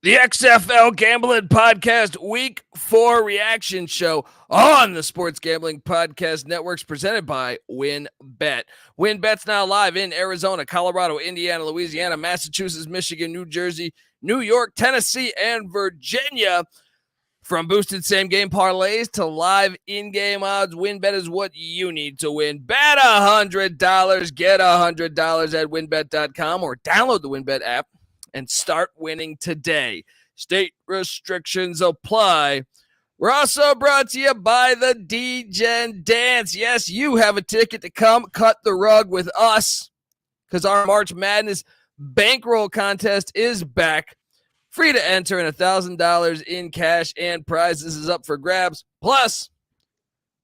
The XFL Gambling Podcast Week 4 reaction show on the Sports Gambling Podcast Networks presented by WynnBET. WynnBET's now live in Arizona, Colorado, Indiana, Louisiana, Massachusetts, Michigan, New Jersey, New York, Tennessee, and Virginia. From boosted same-game parlays to live in-game odds, WynnBET is what you need to win. Bet $100, get $100 at wynnbet.com or download the WynnBET app and start winning today. State restrictions apply. We're also brought to you by the D-Gen Dance. Yes, you have a ticket to come cut the rug with us because our March Madness bankroll contest is back. Free to enter, and $1,000 in cash and prizes is up for grabs. Plus,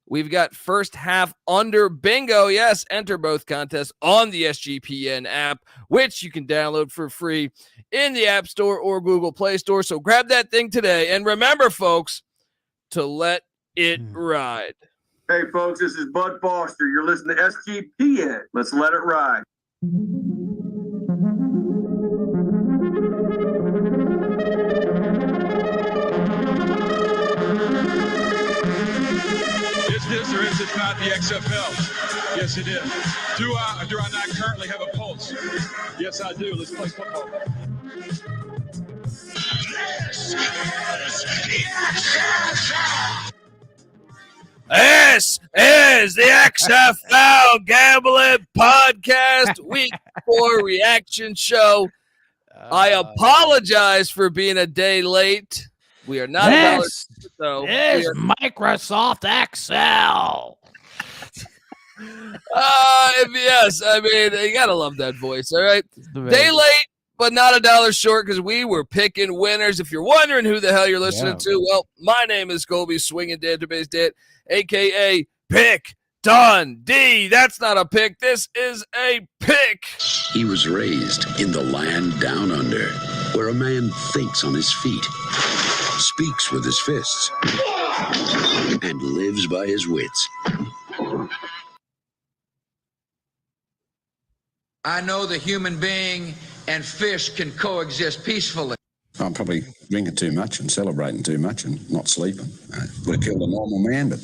we've got first half under bingo. Yes, enter both contests on the SGPN app, which you can download for free in the App Store or Google Play Store. So grab that thing today. And remember, folks, to let it ride. Hey, folks, this is Bud Foster. You're listening to SGPN. Let's let it ride. Is this or is it not the XFL? Yes, it is. Do I not currently have a pulse? Yes, I do. Let's play football. This is the XFL Gambling Podcast Week 4 reaction show. I apologize for being a day late. We are not This so is Microsoft Excel. Yes, I mean, you gotta love that voice, all right? Day late, but not $1 short because we were picking winners. If you're wondering who the hell you're listening to, well, my name is Colby Swinging Database Dad, a.k.a. Pick Dundee. That's not a pick. This is a pick. He was raised in the land down under, where a man thinks on his feet, speaks with his fists, and lives by his wits. I know the human being and fish can coexist peacefully. I'm probably drinking too much and celebrating too much and not sleeping. Would have killed a normal man, but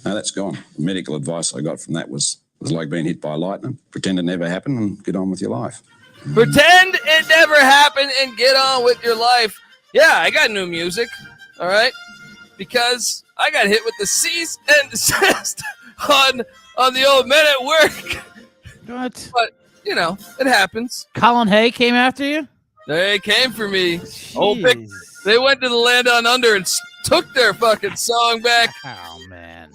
no, that's gone. The medical advice I got from that was like being hit by lightning. Pretend it never happened and get on with your life. Pretend it never happened and get on with your life. Yeah, I got new music, all right? Because I got hit with the cease and desist on the old men at work. What? But, you know, it happens. Colin Hay came after you? They came for me. Old Pick, they went to the land on under and took their fucking song back. Oh, man.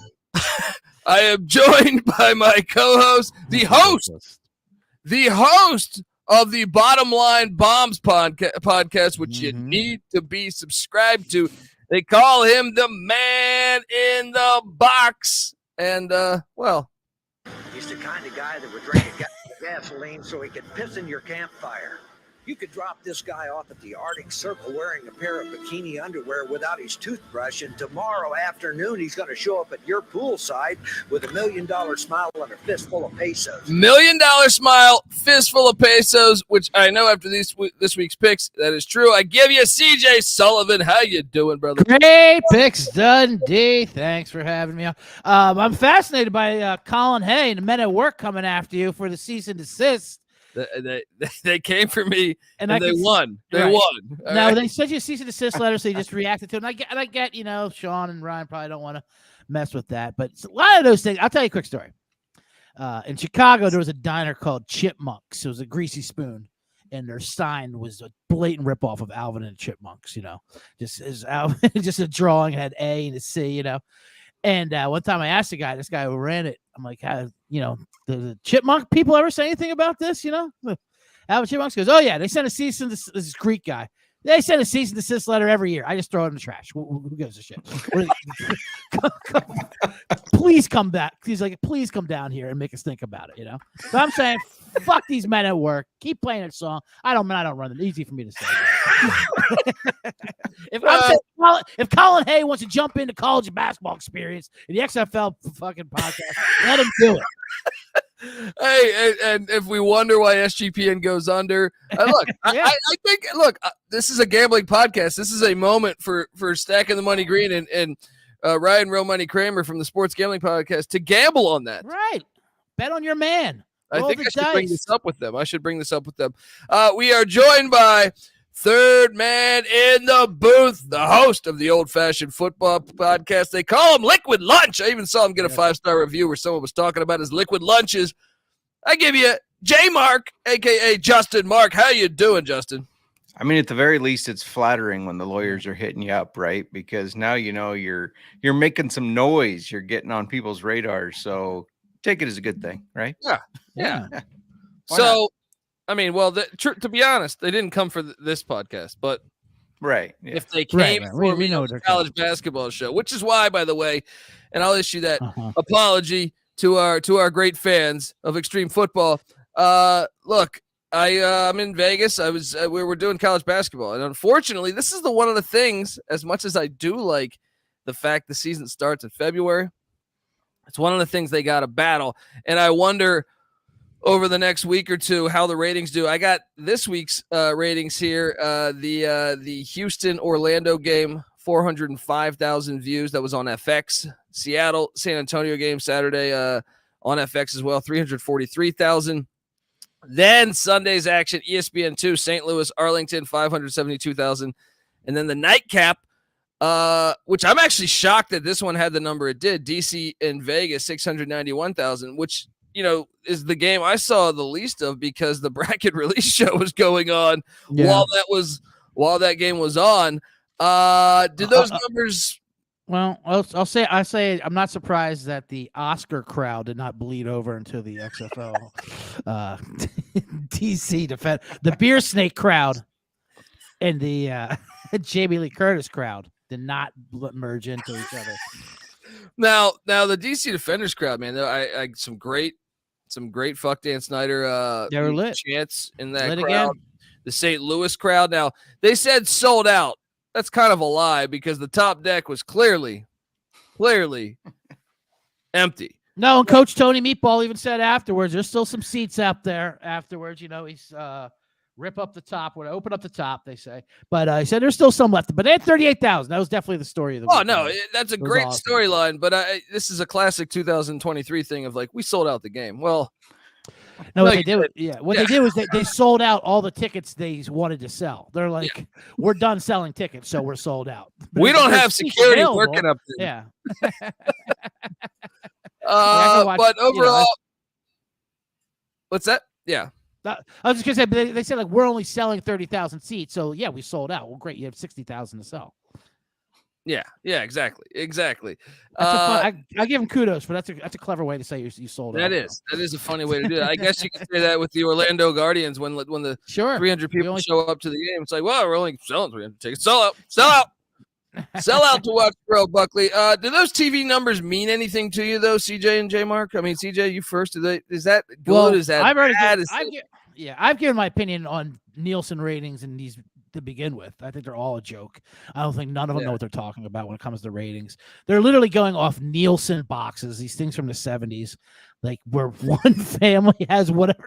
I am joined by my co-host, the host of the Bottom Line Bombs podcast, which you need to be subscribed to. They call him the man in the box. And, well. He's the kind of guy that would drink a gasoline so he could piss in your campfire. You could drop this guy off at the Arctic Circle wearing a pair of bikini underwear without his toothbrush, and tomorrow afternoon he's going to show up at your poolside with $1 million smile and a fistful of pesos. $1 million smile, fistful of pesos, which I know after this week's picks, that is true. I give you CJ Sullivan. How you doing, brother? Great picks, Dundee. Thanks for having me on. I'm fascinated by Colin Hay and the men at work coming after you for the cease and desist. They came for me and they won. They right. won. No, right? They sent you a cease and desist letter, so you just reacted to it. And I get, you know, Sean and Ryan probably don't want to mess with that, but it's a lot of those things. I'll tell you a quick story. In Chicago, there was a diner called Chipmunks. It was a greasy spoon, and their sign was a blatant ripoff of Alvin and the Chipmunks. You know, just a drawing. It had A and a C. You know. And one time I asked this guy who ran it, I'm like, the Chipmunk people ever say anything about this? You know, Alvin Chipmunks goes, oh, yeah, they sent a cease and desist. This is Greek guy. They send a cease and desist letter every year. I just throw it in the trash. Who gives a shit? Please come back. He's like, please come down here and make us think about it, you know? So I'm saying, fuck these men at work. Keep playing that song. I don't run them. Easy for me to say. If Colin Hay wants to jump into college basketball experience in the XFL fucking podcast, let him do it. Hey, and if we wonder why SGPN goes under, look, Yeah. I think, this is a gambling podcast. This is a moment for Stacking the Money Green and Ryan Real Money Kramer from the Sports Gambling Podcast to gamble on that. Right. Bet on your man. I think the I should bring dice. this up with them. We are joined by third man in the booth, the host of the Old Fashioned Football Podcast. They call him Liquid Lunch. I even saw him get a 5-star review where someone was talking about his liquid lunches. I give you J Mark, a.k.a. Justin Mark. How you doing, Justin? I mean, at the very least, it's flattering when the lawyers are hitting you up, right? Because now you're making some noise. You're getting on people's radars. So take it as a good thing, right? Yeah. So, I mean, well, to be honest, they didn't come for this podcast, but right. Yeah. If they came for we know the college basketball show, which is why, by the way, and I'll issue that apology to our great fans of extreme football. Look, I'm in Vegas. We were doing college basketball, and unfortunately, this is one of the things. As much as I do like the fact the season starts in February, it's one of the things they got to battle, and I wonder over the next week or two how the ratings do. I got this week's ratings here. The Houston Orlando game, 405,000 views. That was on FX. Seattle San Antonio game Saturday on FX as well, 343,000. Then Sunday's action, ESPN2, St. Louis, Arlington, 572,000. And then the nightcap, which I'm actually shocked that this one had the number it did, DC and Vegas, 691,000, which, is the game I saw the least of because the bracket release show was going on while that game was on. Did those numbers... Well, I say I'm not surprised that the Oscar crowd did not bleed over into the XFL DC defense. The beer snake crowd and the Jamie Lee Curtis crowd did not merge into each other. Now the DC Defenders crowd, man, I some great fuck Dan Snyder they were lit. chants in that Lit crowd. Again. The St. Louis crowd. Now they said sold out. That's kind of a lie because the top deck was clearly empty. No, and Coach Tony Meatball even said afterwards, there's still some seats out there afterwards. He's rip up the top, open up the top, they say. But he said there's still some left. But they had 38,000. That was definitely the story of the week. Oh, no, that's a great storyline. But this is a classic 2023 thing of we sold out the game. Well, no, what they did was they sold out all the tickets they wanted to sell. They're like, we're done selling tickets, so we're sold out. But we don't have security working up Yeah. there. But overall, what's that? Yeah. I was just gonna say, they said we're only selling 30,000 seats, so yeah, we sold out. Well, great, you have 60,000 to sell. Yeah, exactly. I give him kudos for that's a clever way to say you sold out. That is a funny way to do it. I guess you could say that with the Orlando Guardians when the 300 people show up to the game. It's well, we're only selling 300 tickets. Sell out to watch Terrell Buckley. Do those TV numbers mean anything to you though, CJ and J Mark? I mean, CJ, you first. Is that good? Well, is that bad? I've given my opinion on Nielsen ratings and these to begin with. I think they're all a joke. I don't think none of them know what they're talking about when it comes to ratings. They're literally going off Nielsen boxes, these things from the 70s, where one family has whatever,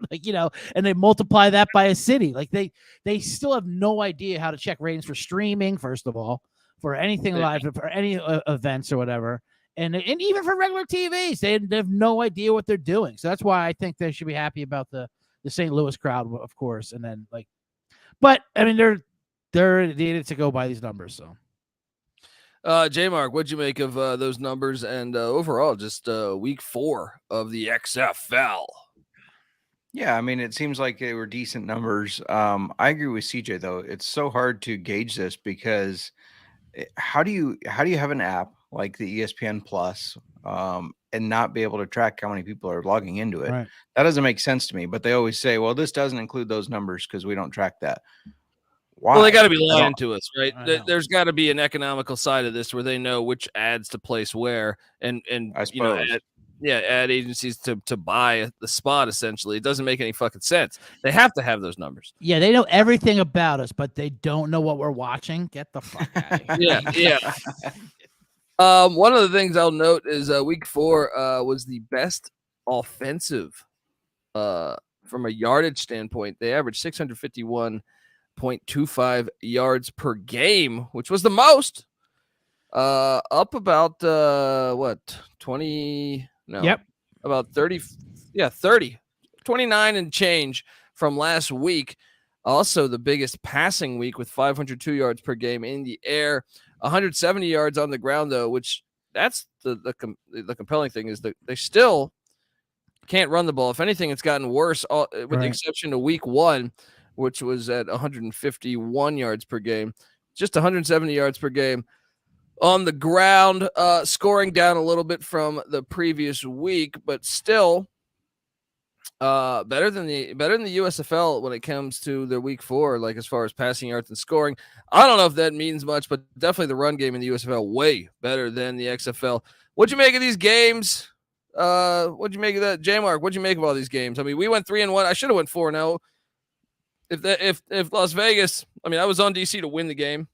and they multiply that by a city. They still have no idea how to check ratings for streaming, first of all, for anything live, for any events or whatever. And even for regular TVs, they have no idea what they're doing. So that's why I think they should be happy about the St. Louis crowd, of course. And then but I mean, they're idiots to go by these numbers. So, J Mark, what'd you make of those numbers and overall just week 4 of the XFL? Yeah, I mean, it seems like they were decent numbers. I agree with CJ though. It's so hard to gauge this because how do you have an app like the ESPN Plus and not be able to track how many people are logging into it? Right. That doesn't make sense to me. But they always say, well, this doesn't include those numbers because we don't track that. Why? Well, they got to be lying to us, right? There's got to be an economical side of this where they know which ads to place where, and I suppose. Ad agencies to buy the spot. Essentially, it doesn't make any fucking sense. They have to have those numbers. Yeah, they know everything about us, but they don't know what we're watching. Get the fuck out of here. One of the things I'll note is week 4 was the best offensive from a yardage standpoint, they averaged 651.25 yards per game, which was the most. Up about 20? No, Yep. about 30. Yeah, 30, 29 and change from last week. Also, the biggest passing week with 502 yards per game in the air, 170 yards on the ground, though, which that's the compelling thing is that they still can't run the ball. If anything, it's gotten worse, with the exception of week 1, which was at 151 yards per game, just 170 yards per game on the ground, scoring down a little bit from the previous week, but still better than the USFL when it comes to their week 4, like as far as passing yards and scoring. I don't know if that means much, but definitely the run game in the USFL way better than the XFL. What'd you make of these games? What'd you make of that, J-Mark? What'd you make of all these games? I mean, we went 3-1. I should have went 4-0. If Las Vegas, I mean, I was on DC to win the game.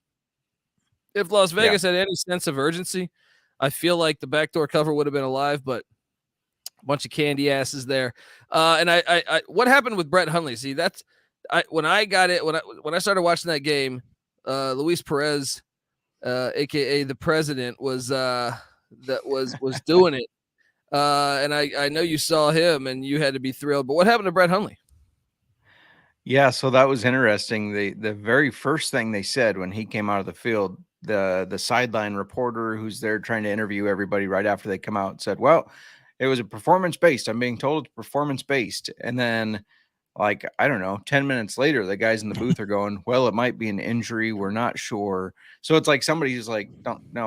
If Las Vegas had any sense of urgency, I feel like the backdoor cover would have been alive, but a bunch of candy asses there. And I what happened with Brett Hundley? See, when I started watching that game, Luis Perez, aka the president, was doing it. And I know you saw him and you had to be thrilled. But what happened to Brett Hundley? Yeah, so that was interesting. The very first thing they said when he came out of the field, the sideline reporter who's there trying to interview everybody right after they come out said, well, it was a performance-based. I'm being told it's performance-based. And then, like, I don't know, 10 minutes later, the guys in the booth are going, well, it might be an injury. We're not sure. So it's like somebody's like,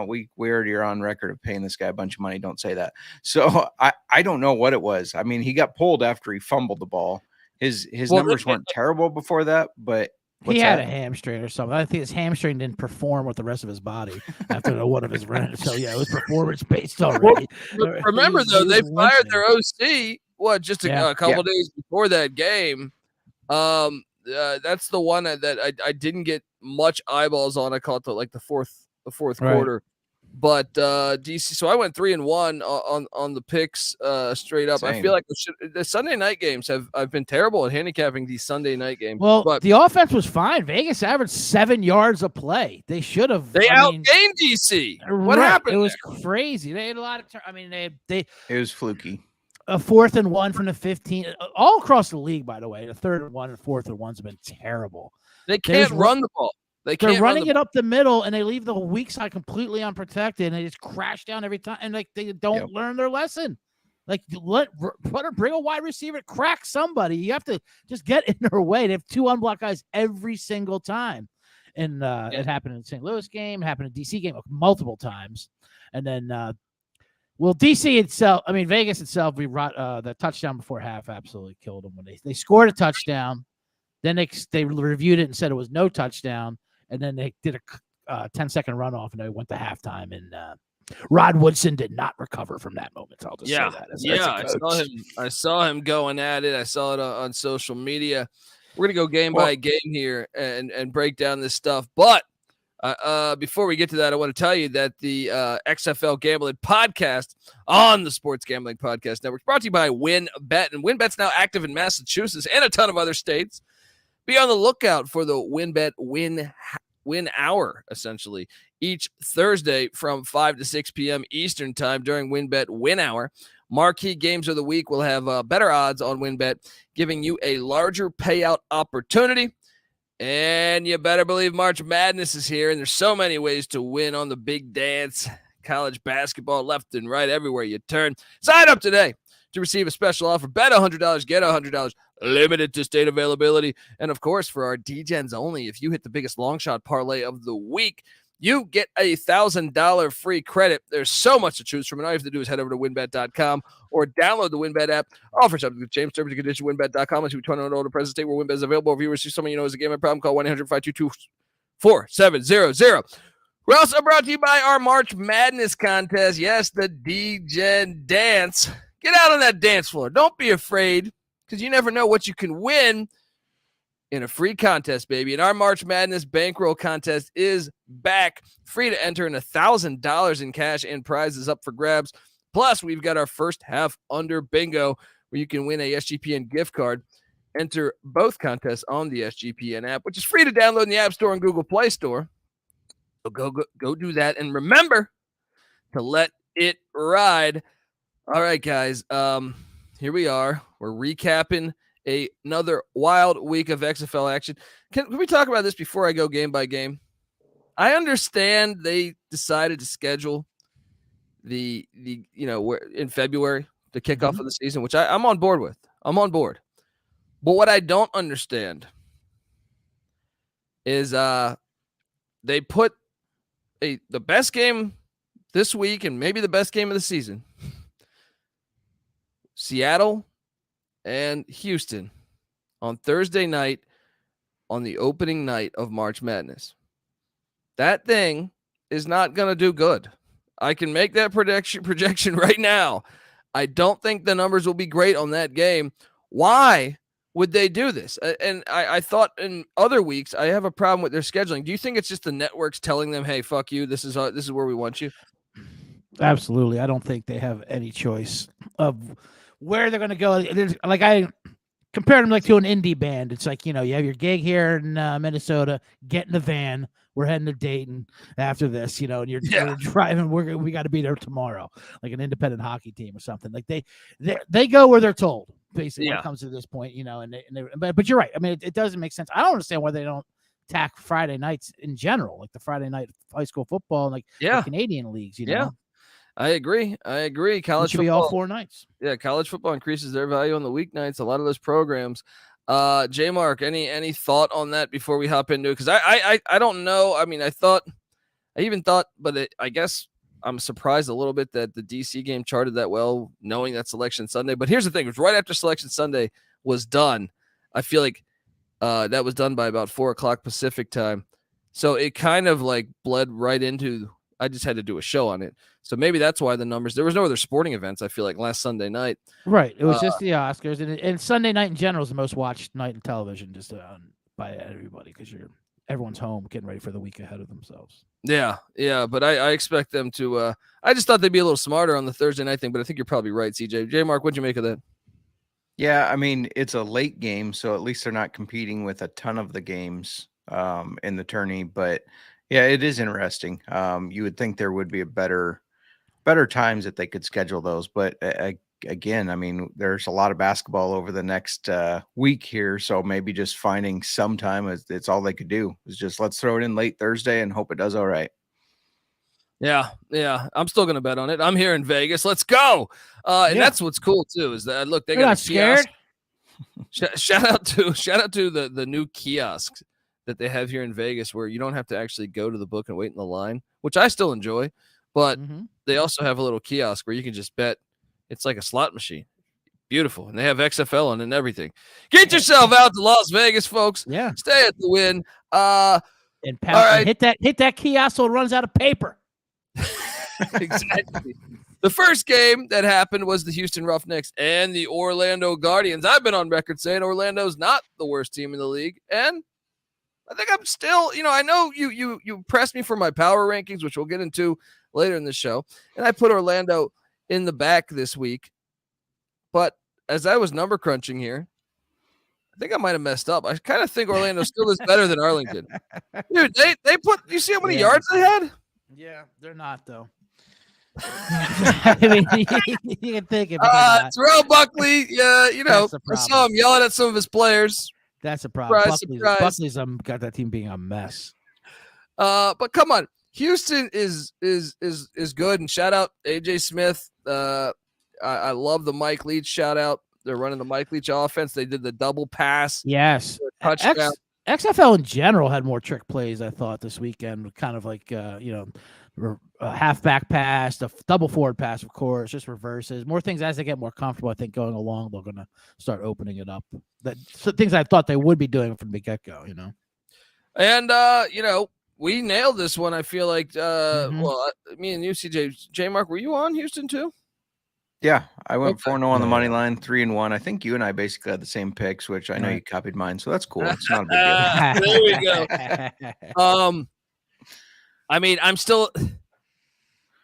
we already are on record of paying this guy a bunch of money. Don't say that. So I don't know what it was. I mean, he got pulled after he fumbled the ball. His numbers weren't terrible before that, but he had a hamstring or something. I think his hamstring didn't perform with the rest of his body after one of his runs. So yeah, it was performance-based already. Remember though, they fired their OC just a couple days before that game. That's the one that I didn't get much eyeballs on. I caught the fourth quarter. But DC, so I went 3-1 on the picks straight up. Same. I feel like the Sunday night games I've been terrible at handicapping these Sunday night games. Well, but the offense was fine. Vegas averaged 7 yards a play. They should have. They outgained DC. What happened? It was crazy. They had a lot of. It was fluky. A 4th and 1 from the 15, all across the league. By the way, the 3rd and 1 and 4th and 1s have been terrible. They can't run the ball. They're running it up the middle, and they leave the weak side completely unprotected, and they just crash down every time. And they don't learn their lesson. Bring a wide receiver, crack somebody. You have to just get in their way. They have 2 unblocked guys every single time, and it happened in the St. Louis game, it happened in the DC game multiple times, and then DC itself. I mean, Vegas itself. The touchdown before half absolutely killed them when they scored a touchdown. Then they reviewed it and said it was no touchdown. And then they did a 10-second runoff, and they went to halftime. And Rod Woodson did not recover from that moment. So I'll just say that. I saw him going at it. I saw it on social media. We're gonna go game by game here and break down this stuff. But before we get to that, I want to tell you that the XFL Gambling Podcast on the Sports Gambling Podcast Network is brought to you by WinBet, and WinBet's now active in Massachusetts and a ton of other states. Be on the lookout for the WinBet win hour, essentially, each Thursday from 5 to 6 p.m. Eastern time during WinBet Win Hour. Marquee games of the week will have better odds on WinBet, giving you a larger payout opportunity. And you better believe March Madness is here, and there's so many ways to win on the big dance. College basketball left and right everywhere you turn. Sign up today to receive a special offer. Bet $100, get $100, limited to state availability. And, of course, for our DGens only, if you hit the biggest long shot parlay of the week, you get a $1,000 free credit. There's so much to choose from, and all you have to do is head over to winbet.com or download the WinBet app. Offer subject to change, terms and conditions, winbet.com. Unless you're 21 or older, present state where WinBet is available. If you receive someone you know has a gambling problem, call 1-800-522-4700. We're also brought to you by our March Madness contest. Yes, the DGen Dance. Get out on that dance floor. Don't be afraid, because you never know what you can win in a free contest, baby. And our March Madness bankroll contest is back. Free to enter, and $1,000 in cash and prizes up for grabs. Plus, we've got our first half under bingo, where you can win a SGPN gift card. Enter both contests on the SGPN app, which is free to download in the App Store and Google Play Store. So go do that. And remember to let it ride. All right, guys. Here we are. We're recapping another wild week of XFL action. Can we talk about this before I go game by game? I understand they decided to schedule the in February, the kickoff of the season, which I'm on board with. I'm on board. But what I don't understand is they put the best game this week and maybe the best game of the season, Seattle and Houston, on Thursday night on the opening night of March Madness. That thing is not going to do good. I can make that projection right now. I don't think the numbers will be great on that game. Why would they do this? And I thought in other weeks, I have a problem with their scheduling. Do you think it's just the networks telling them, hey, fuck you, this is where we want you? Absolutely. I don't think they have any choice of where they're going to go. Like I compared them like to an indie band. It's like, you have your gig here in Minnesota, get in the van. We're heading to Dayton after this, and you're driving. We got to be there tomorrow, like an independent hockey team or something. Like they go where they're told, basically, when it comes to this point, but you're right. I mean, it doesn't make sense. I don't understand why they don't tack Friday nights in general, like the Friday night high school football, and the Canadian leagues. Yeah, I agree. College should football, be all 4 nights. Yeah, college football increases their value on the weeknights. A lot of those programs. J Mark, any thought on that before we hop into it? Because I don't know. I mean, I even thought, but I guess I'm surprised a little bit that the DC game charted that well, knowing that Selection Sunday. But here's the thing: it was right after Selection Sunday was done. I feel like that was done by about 4:00 Pacific time, so it kind of like bled right into. I just had to do a show on it. So maybe that's why the numbers, there was no other sporting events, I feel like, last Sunday night. Right. It was just the Oscars. And Sunday night in general is the most watched night in television just by everybody because everyone's home getting ready for the week ahead of themselves. Yeah. But I expect them to I just thought they'd be a little smarter on the Thursday night thing, but I think you're probably right, CJ. J Mark, what'd you make of that? Yeah, I mean, it's a late game, so at least they're not competing with a ton of the games in the tourney, but yeah, it is interesting. You would think there would be a better times that they could schedule those. But again, I mean, there's a lot of basketball over the next week here. So maybe just finding some time, it's all they could do. Is just let's throw it in late Thursday and hope it does all right. Yeah. I'm still going to bet on it. I'm here in Vegas. Let's go. And that's what's cool, too, is that, look, they got a kiosk. Shout out to the new kiosks that they have here in Vegas where you don't have to actually go to the book and wait in the line, which I still enjoy. But they also have a little kiosk where you can just bet. It's like a slot machine. Beautiful. And they have XFL on and everything. Get yourself out to Las Vegas, folks. Yeah. Stay at the Win. And right. hit that kiosk so it runs out of paper. Exactly. The first game that happened was the Houston Roughnecks and the Orlando Guardians. I've been on record saying Orlando's not the worst team in the league. And I think I'm still, I know you pressed me for my power rankings, which we'll get into later in the show. And I put Orlando in the back this week. But as I was number crunching here, I think I might have messed up. I kind of think Orlando still is better than Arlington. Dude, they put, you see how many yards they had? Yeah, they're not, though. I mean, you can think it. Terrell Buckley, I saw him yelling at some of his players. That's a problem. Surprise. Buckley's got that team being a mess. But come on, Houston is good. And shout out AJ Smith. I love the Mike Leach shout out. They're running the Mike Leach offense. They did the double pass. Yes, touchdown. XFL in general had more trick plays, I thought, this weekend. Kind of like a halfback pass, a double forward pass, of course, just reverses, more things as they get more comfortable. I think going along, they're going to start opening it up. Things I thought they would be doing from the get-go, And, we nailed this one. I feel like, well, me and you, CJ, J Mark, were you on Houston too? Yeah, I went 4-0 on the money line, 3-1. I think you and I basically had the same picks, which I know you copied mine, so that's cool. It's not a big deal. There we go. I mean, I'm still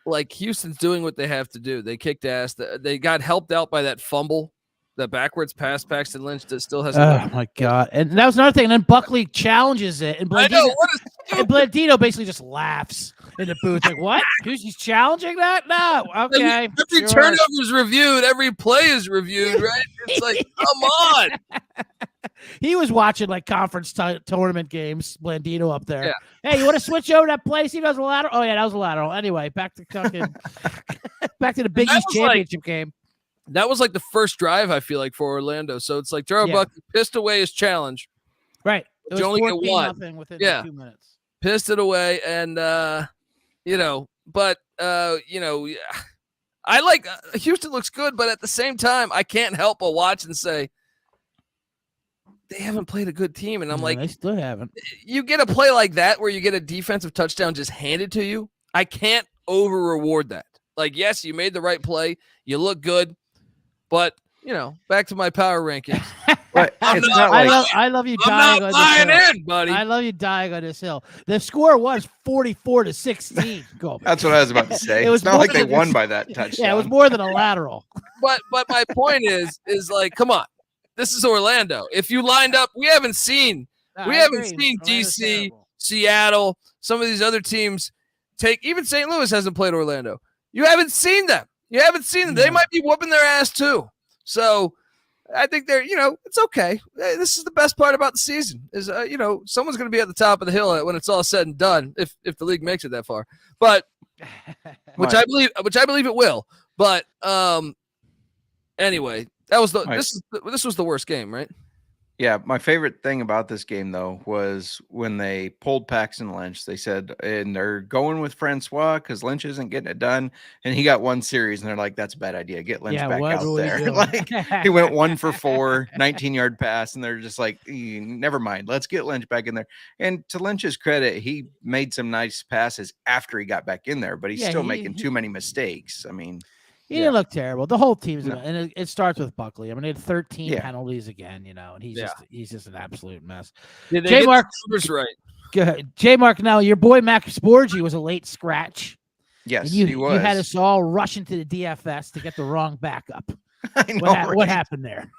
like Houston's doing what they have to do. They kicked ass. They got helped out by that fumble that backwards pass Paxton Lynch that still hasn't. Oh my God! And that was another thing. And then Buckley challenges it, and I know, what is and Blandino basically just laughs in the booth, like, "What? He's challenging that? No, okay." Every turnover is reviewed. Every play is reviewed, right? It's like, come on. He was watching like conference tournament games. Blandino up there. Yeah. Hey, you want to switch over that play? See if that was a lateral. Oh yeah, that was a lateral. Anyway, back to back to the Big East championship game. That was like the first drive, I feel like, for Orlando. So it's like Terrell Buckley pissed away his challenge. Right. It was you only get one. Within 2 minutes. Pissed it away. And, I like Houston looks good, but at the same time, I can't help but watch and say, they haven't played a good team. And I'm like, they still haven't. You get a play like that where you get a defensive touchdown just handed to you. I can't over reward that. Like, yes, you made the right play. You look good. But, back to my power rankings. But I love you dying on this hill. Buddy. I love you dying on this hill. The score was 44-16. That's what I was about to say. It was not like they won by that touchdown. Yeah, it was more than a lateral. But my point is like, come on. This is Orlando. If you lined up, we haven't seen DC, Seattle, some of these other teams even St. Louis hasn't played Orlando. You haven't seen them. They might be whooping their ass too. So I think they're, it's okay. This is the best part about the season is, someone's going to be at the top of the hill when it's all said and done, if the league makes it that far. But which I believe it will. But anyway, that was this was the worst game, right? Yeah, my favorite thing about this game, though, was when they pulled Paxton Lynch. They said, and they're going with Francois because Lynch isn't getting it done. And he got one series, and they're like, that's a bad idea. Get Lynch back out there. Like, he went 1 for 4, 19-yard pass, and they're just like, never mind. Let's get Lynch back in there. And to Lynch's credit, he made some nice passes after he got back in there, but he's still making too many mistakes. I mean, he didn't look terrible. The whole team's and it starts with Buckley. I mean, they had 13 penalties again, and he's just an absolute mess. J Mark was right. Go ahead. J Mark, now your boy Max Borgi was a late scratch. Yes, he was. You had us all rushing to the DFS to get the wrong backup. I know, what happened there?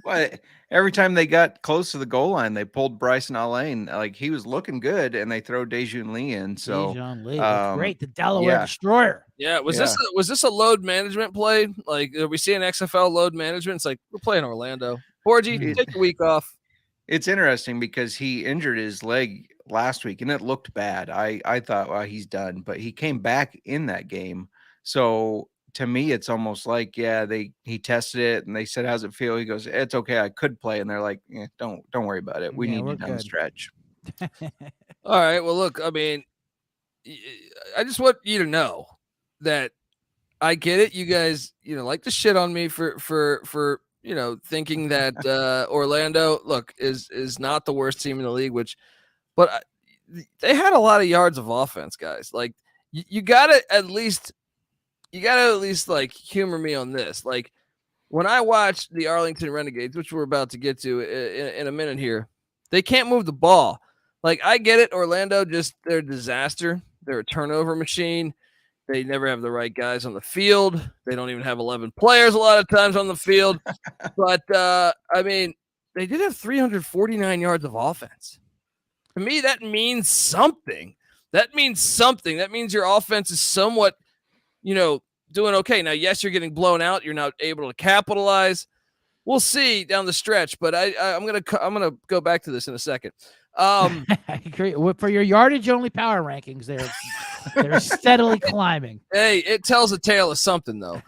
Well, every time they got close to the goal line, they pulled Bryson Allain. Like, he was looking good, and they throw Dejun Lee in. So Dejun Lee, that's great. The Delaware Destroyer. Yeah, was this a load management play? Like, are we seeing XFL load management? It's like, we're playing Orlando. Borgie, take a week off. It's interesting because he injured his leg last week, and it looked bad. I thought, well, he's done, but he came back in that game. So to me, it's almost like, he tested it and they said, how's it feel? He goes, it's okay. I could play. And they're like, don't worry about it. We need you down the stretch. All right. Well, look, I mean, I just want you to know that I get it. You guys, like to shit on me for thinking that Orlando, look, is not the worst team in the league, but they had a lot of yards of offense, guys. Like, you gotta at least like humor me on this. Like, when I watched the Arlington Renegades, which we're about to get to in a minute here, they can't move the ball. Like, I get it. Orlando, they're a disaster. They're a turnover machine. They never have the right guys on the field. They don't even have 11 players a lot of times on the field. But, I mean, they did have 349 yards of offense. To me, that means something. That means your offense is somewhat, doing okay. Now, yes, you're getting blown out. You're not able to capitalize. We'll see down the stretch, but I'm gonna go back to this in a second. I agree. For your yardage only power rankings, they're steadily climbing. Hey, it tells a tale of something, though.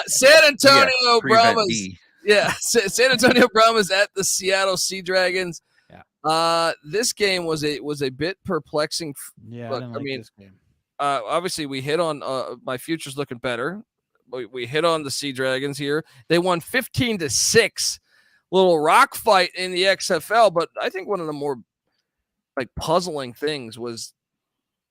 San Antonio Brahmas. Yeah, San Antonio Brahmas at the Seattle Sea Dragons. Yeah. This game was a bit perplexing. Yeah, I mean, this game. Obviously, we hit on my future's looking better. We hit on the Sea Dragons here. They won 15-6. Little rock fight in the XFL, but I think one of the more puzzling things was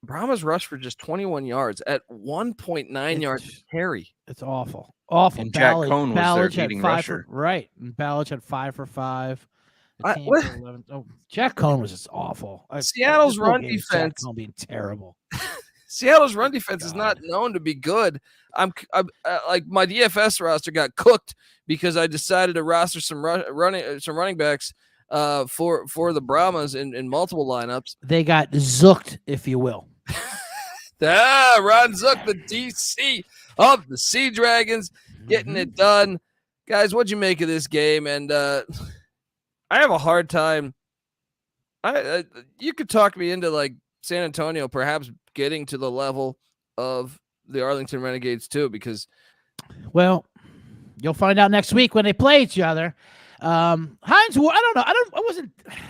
Brahma's rush for just 21 yards at 1.9 yards to carry. It's awful. Awful. And Jack Cohn was their leading rusher. Right. And Ballage had 5 for 5. Jack Cohn was just awful. Seattle's run defense. Jack Cohn being terrible. Seattle's run defense is not known to be good. I'm like my DFS roster got cooked because I decided to roster some running backs for the Brahmas in multiple lineups. They got zooked, if you will. Ron Zook, the DC of the Sea Dragons, getting it done. Guys, what'd you make of this game? And I have a hard time. You could talk me into like San Antonio perhaps getting to the level of the Arlington Renegades too, because well, you'll find out next week when they play each other. Hines, I don't know.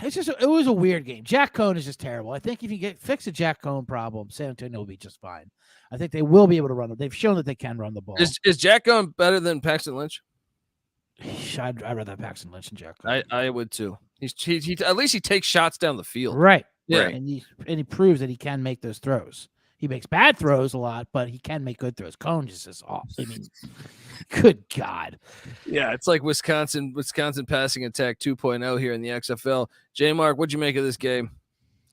It was a weird game. Jack Cohn is just terrible. I think if you fix a Jack Cohn problem, San Antonio will be just fine. I think they will be able to run it. They've shown that they can run the ball. Is Jack Cohn better than Paxton Lynch? I'd rather have Paxton Lynch than Jack Cohn. I would too. He at least he takes shots down the field. Right. Yeah. Right. And he proves that he can make those throws. He makes bad throws a lot, but he can make good throws. Cohn is just off. I mean, good God. Yeah, it's like Wisconsin passing attack 2.0 here in the XFL. J Mark, what'd you make of this game?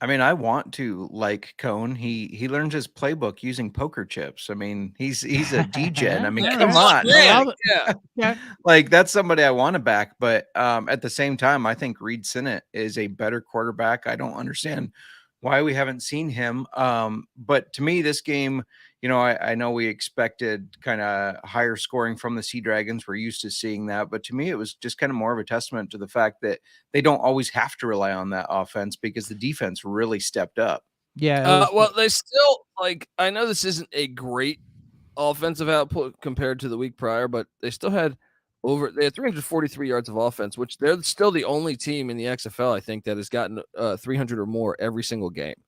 I mean, I want to like Cohn. He learns his playbook using poker chips. I mean, he's a degen. I mean, come on. Yeah. Like that's somebody I want to back, but at the same time, I think Reed Sinnett is a better quarterback. I don't understand why we haven't seen him. But to me, this game, you know, I know we expected kind of higher scoring from the Sea Dragons. We're used to seeing that. But to me, it was just kind of more of a testament to the fact that they don't always have to rely on that offense because the defense really stepped up. Yeah. Well, they still, like, I know this isn't a great offensive output compared to the week prior, but they still had 343 yards of offense, which they're still the only team in the XFL, I think, that has gotten 300 or more every single game.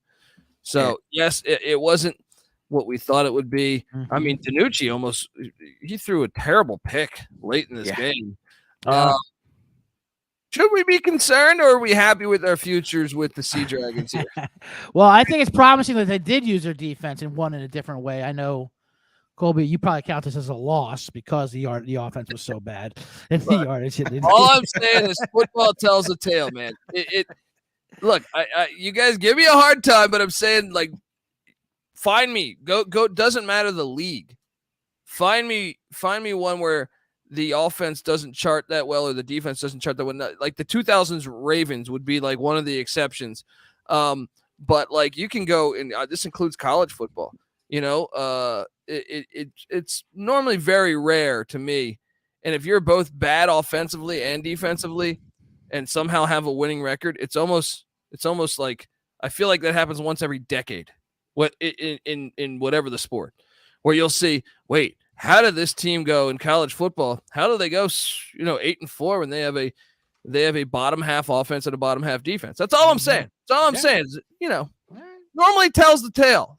So, yes, it wasn't what we thought it would be. Mm-hmm. I mean, DiNucci he threw a terrible pick late in this game. Should we be concerned, or are we happy with our futures with the Sea Dragons here? Well, I think it's promising that they did use their defense and won in a different way. I know, Colby, you probably count this as a loss because the offense was so bad. And the yardage. All I'm saying is football tells a tale, man. Look, you guys give me a hard time, but I'm saying, like, find me. Go. Doesn't matter the league. Find me one where the offense doesn't chart that well or the defense doesn't chart that well. Like the 2000s Ravens would be like one of the exceptions. But like you can go, and this includes college football. You know, it's normally very rare to me. And if you're both bad offensively and defensively and somehow have a winning record, it's almost like I feel like that happens once every decade. What in whatever the sport, where you'll see, wait, how did this team go in college football? How do they go, 8-4 when they have a bottom half offense and a bottom half defense? That's all I'm saying. That's all I'm saying. Is, normally tells the tale.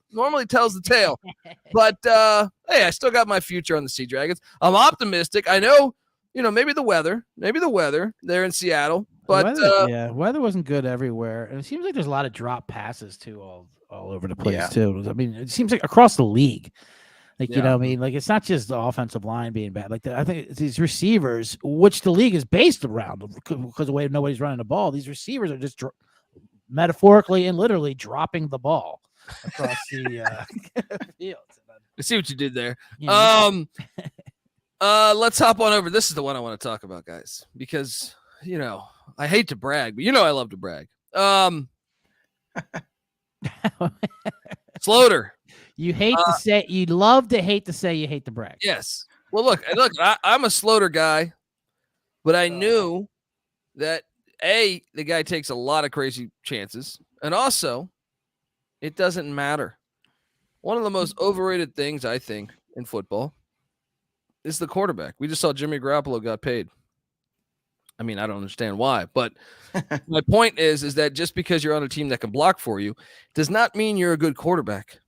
But hey, I still got my future on the Sea Dragons. I'm optimistic. I know, maybe the weather there in Seattle, but weather wasn't good everywhere, and it seems like there's a lot of drop passes too, all over the place too. I mean, it seems like across the league. Like, you know what I mean? Like, it's not just the offensive line being bad. Like, I think it's these receivers, which the league is based around because of the way nobody's running the ball. These receivers are just metaphorically and literally dropping the ball across the field. I see what you did there. Yeah. Let's hop on over. This is the one I want to talk about, guys, because, I hate to brag, but I love to brag. Sloter. You love to hate to say you hate to brag. Yes. Well, look, I'm a Sloter guy, but I knew that the guy takes a lot of crazy chances, and also it doesn't matter. One of the most overrated things I think in football is the quarterback. We just saw Jimmy Garoppolo got paid. I mean, I don't understand why, but my point is that just because you're on a team that can block for you does not mean you're a good quarterback.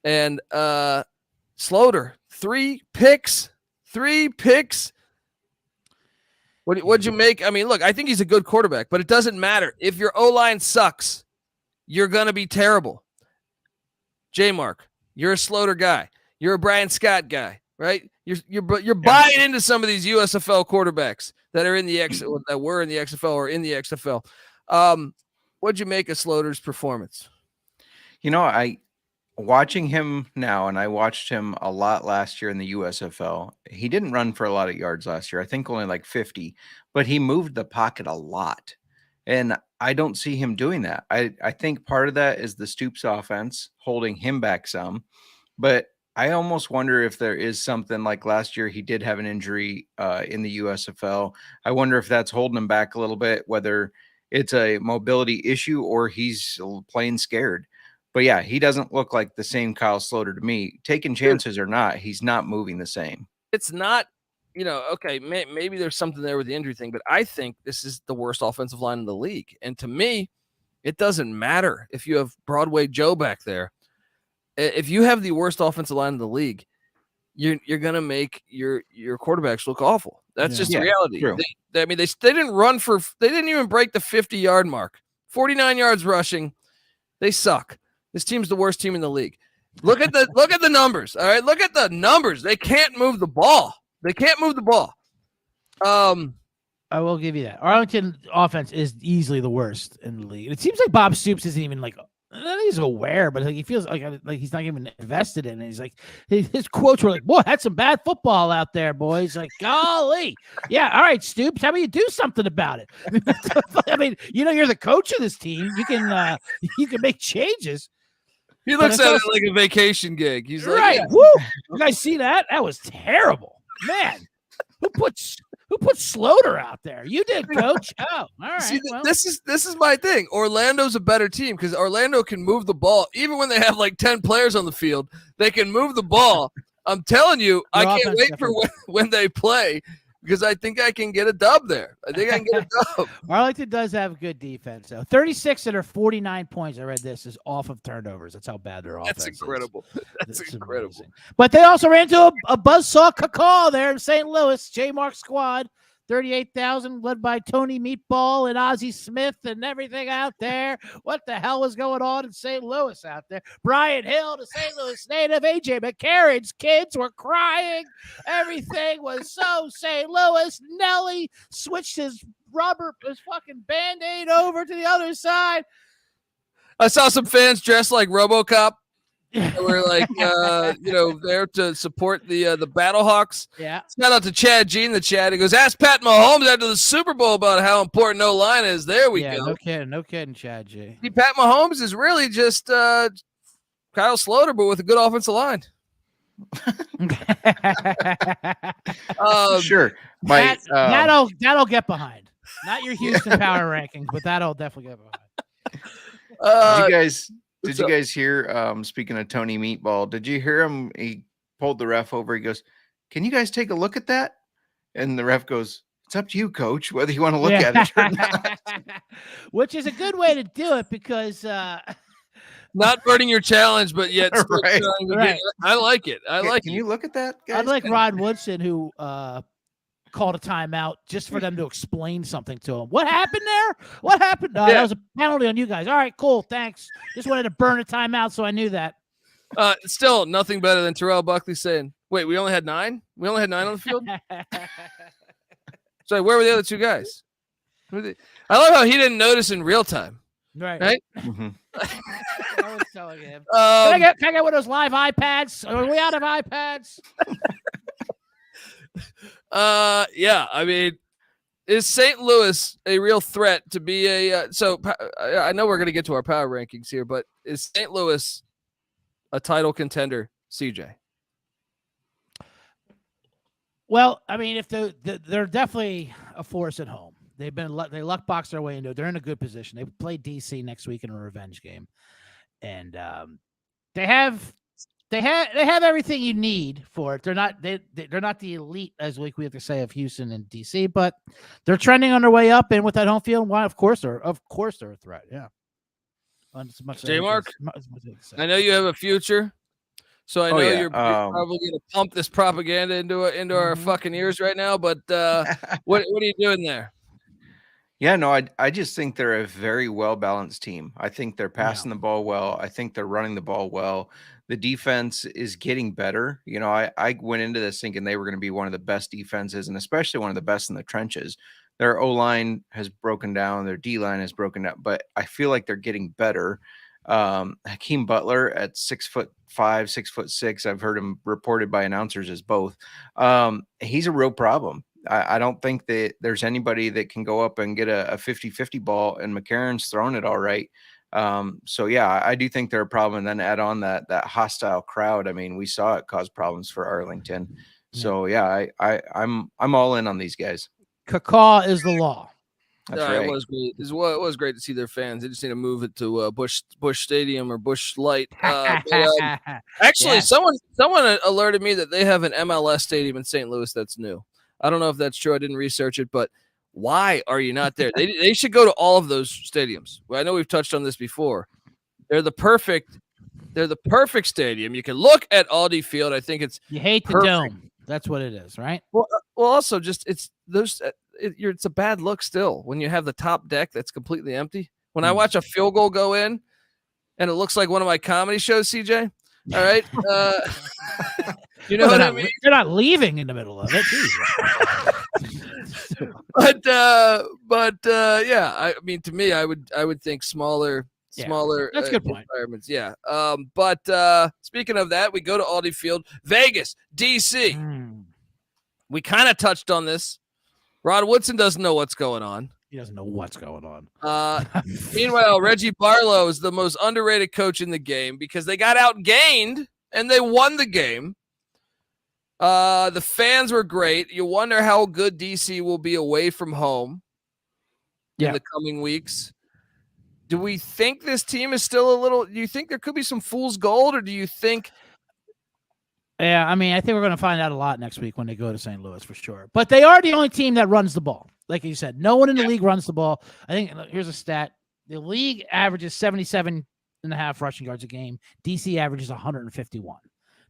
And Sloter, 3 picks. What'd you make? I mean, look, I think he's a good quarterback, but it doesn't matter. If your O-line sucks, you're going to be terrible. J-Mark, you're a Sloter guy. You're a Brian Scott guy, right? You're buying into some of these USFL quarterbacks that are in the that were in the XFL or in the XFL. What'd you make of Sloter's performance? watching him now, and I watched him a lot last year in the USFL. He didn't run for a lot of yards last year. I think only like 50, but he moved the pocket a lot. And I don't see him doing that. I think part of that is the Stoops offense holding him back some, but I almost wonder if there is something like last year he did have an injury in the USFL. I wonder if that's holding him back a little bit, whether it's a mobility issue or he's playing scared. But yeah, he doesn't look like the same Kyle Sloter to me. Taking chances or not, he's not moving the same. It's not, okay, maybe there's something there with the injury thing, but I think this is the worst offensive line in the league. And to me, it doesn't matter if you have Broadway Joe back there. If you have the worst offensive line in the league, you're going to make your quarterbacks look awful. That's just the reality. They didn't even break the 50-yard mark. 49 yards rushing. They suck. This team's the worst team in the league. Look at the numbers. All right. Look at the numbers. They can't move the ball. I will give you that. Arlington offense is easily the worst in the league. It seems like Bob Stoops isn't even like, I think he's aware, but he feels like he's not even invested in it. He's like, his quotes were like, "Boy, had some bad football out there, boys." Like, golly, yeah, all right, Stoops, how about you do something about it? I mean, you're the coach of this team. You can make changes. He looks at it like a vacation gig. He's like, right, yeah. Woo! You guys see that? That was terrible, man. Who put Sloter out there? You did, Coach. Oh, all right. See, this is my thing. Orlando's a better team because Orlando can move the ball. Even when they have like 10 players on the field, they can move the ball. I'm telling you, I can't wait for when they play because I think I can get a dub there. I think I can get a dub. Arlington does have good defense, though. 36 of their 49 points, I read this, is off of turnovers. That's how bad their offense is. That's incredible. That's incredible. Amazing. But they also ran into a buzzsaw cacaw there in St. Louis. J-Mark squad, 38,000, led by Tony Meatball and Ozzie Smith and everything out there. What the hell was going on in St. Louis out there? Brian Hill, the St. Louis native, A.J. McCarron's kids were crying. Everything was so St. Louis. Nelly switched his fucking Band-Aid over to the other side. I saw some fans dressed like RoboCop. We're like, there to support the Battlehawks. Yeah. Shout out to Chad G in the chat. He goes, ask Pat Mahomes after the Super Bowl about how important O-line is. There we go. No kidding, Chad G. See, Pat Mahomes is really just Kyle Sloter, but with a good offensive line. Sure. That'll get behind. Not your Houston power rankings, but that'll definitely get behind. Did you guys hear, speaking of Tony Meatball, did you hear him? He pulled the ref over. He goes, "Can you guys take a look at that?" And the ref goes, "It's up to you, coach, whether you want to look at it or not." Which is a good way to do it because not burning your challenge, but yet still right. I like it. Can you look at that, guys? Unlike Rod Woodson, who called a timeout just for them to explain something to him. What happened there? What happened? That was a penalty on you guys. All right, cool. Thanks. Just wanted to burn a timeout, so I knew that. Still nothing better than Terrell Buckley saying, "Wait, we only had 9? We only had 9 on the field?" So where were the other 2 guys? I love how he didn't notice in real time. Right? Mm-hmm. I was telling him. Can I get one of those live iPads? Are we out of iPads? Yeah, I mean, is St. Louis a real threat to be so I know we're going to get to our power rankings here, but is St. Louis a title contender, CJ? Well, I mean, if they're definitely a force at home. They luck box their way into it. They're in a good position. They play DC next week in a revenge game. And they have everything you need for it. They're not the elite, as we have to say, of Houston and DC, but they're trending on their way up. And with that home field, why? Of course they're a threat. Yeah. J-Mark, I know you have a future, so I know you're probably going to pump this propaganda into our fucking ears right now. But what are you doing there? Yeah, no, I just think they're a very well-balanced team. I think they're passing the ball well. I think they're running the ball well. The defense is getting better. I went into this thinking they were going to be one of the best defenses, and especially one of the best in the trenches. Their O-line has broken down. Their D-line has broken down. But I feel like they're getting better. Hakeem Butler at 6'5", 6'6". I've heard him reported by announcers as both. He's a real problem. I don't think that there's anybody that can go up and get a 50-50 ball, and McCarron's throwing it all right. So yeah, I do think they're a problem. And then add on that hostile crowd. I mean, we saw it cause problems for Arlington. So yeah, I'm all in on these guys. Cacaw is the law. That's right. It was great. It was great to see their fans. They just need to move it to Busch Stadium or Busch Light. Actually, someone alerted me that they have an MLS stadium in St. Louis that's new. I don't know if that's true. I didn't research it, but why are you not there? They should go to all of those stadiums. Well, I know we've touched on this before. They're the perfect stadium. You can look at Aldi Field. I think it's you hate the dome. That's what it is, right? Well, also just it's a bad look still when you have the top deck that's completely empty. When I watch a field goal go in, and it looks like one of my comedy shows, CJ. All right, you know what I mean? They're not leaving in the middle of it. but yeah, I mean, to me, I would think smaller. That's a good point. Environments. Yeah. But speaking of that, we go to Aldi Field, Vegas, DC. We kind of touched on this. Rod Woodson doesn't know what's going on. He doesn't know what's going on. Meanwhile, Reggie Barlow is the most underrated coach in the game because they got outgained and they won the game. The fans were great. You wonder how good DC will be away from home in the coming weeks. Do we think this team is still do you think there could be some fool's gold, or do you think? Yeah, I mean, I think we're going to find out a lot next week when they go to St. Louis for sure. But they are the only team that runs the ball. Like you said, no one in the league runs the ball. I think here's a stat. The league averages 77.5 rushing yards a game. DC averages 151.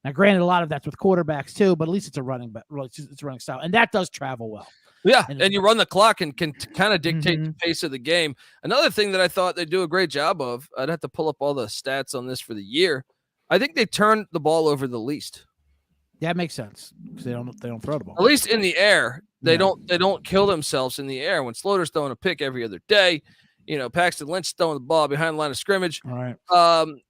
Now, granted, a lot of that's with quarterbacks too, but at least it's a running style. And that does travel well. Yeah, and you run the clock and can kind of dictate the pace of the game. Another thing that I thought they do a great job of, I'd have to pull up all the stats on this for the year. I think they turn the ball over the least. That makes sense because they don't throw the ball. At least in the air, they don't kill themselves in the air. When Slaughter's throwing a pick every other day, Paxton Lynch throwing the ball behind the line of scrimmage. All right.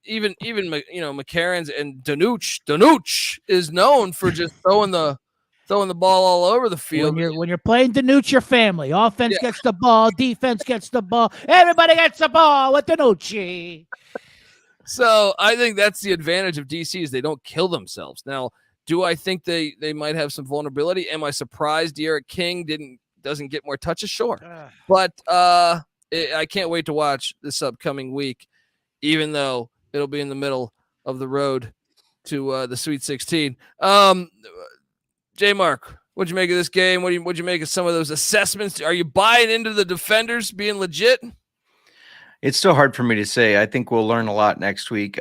Even McCarron's and Danuch is known for just throwing the ball all over the field. When you're playing Danuch, your family. Offense gets the ball, defense gets the ball. Everybody gets the ball with Danucci. So I think that's the advantage of DC is they don't kill themselves. Now, do I think they might have some vulnerability? Am I surprised De'Aaron King doesn't get more touches? Sure. But I can't wait to watch this upcoming week, even though it'll be in the middle of the road to the Sweet 16. J. Mark, what'd you make of this game? What'd you make of some of those assessments? Are you buying into the defenders being legit? It's still hard for me to say. I think we'll learn a lot next week.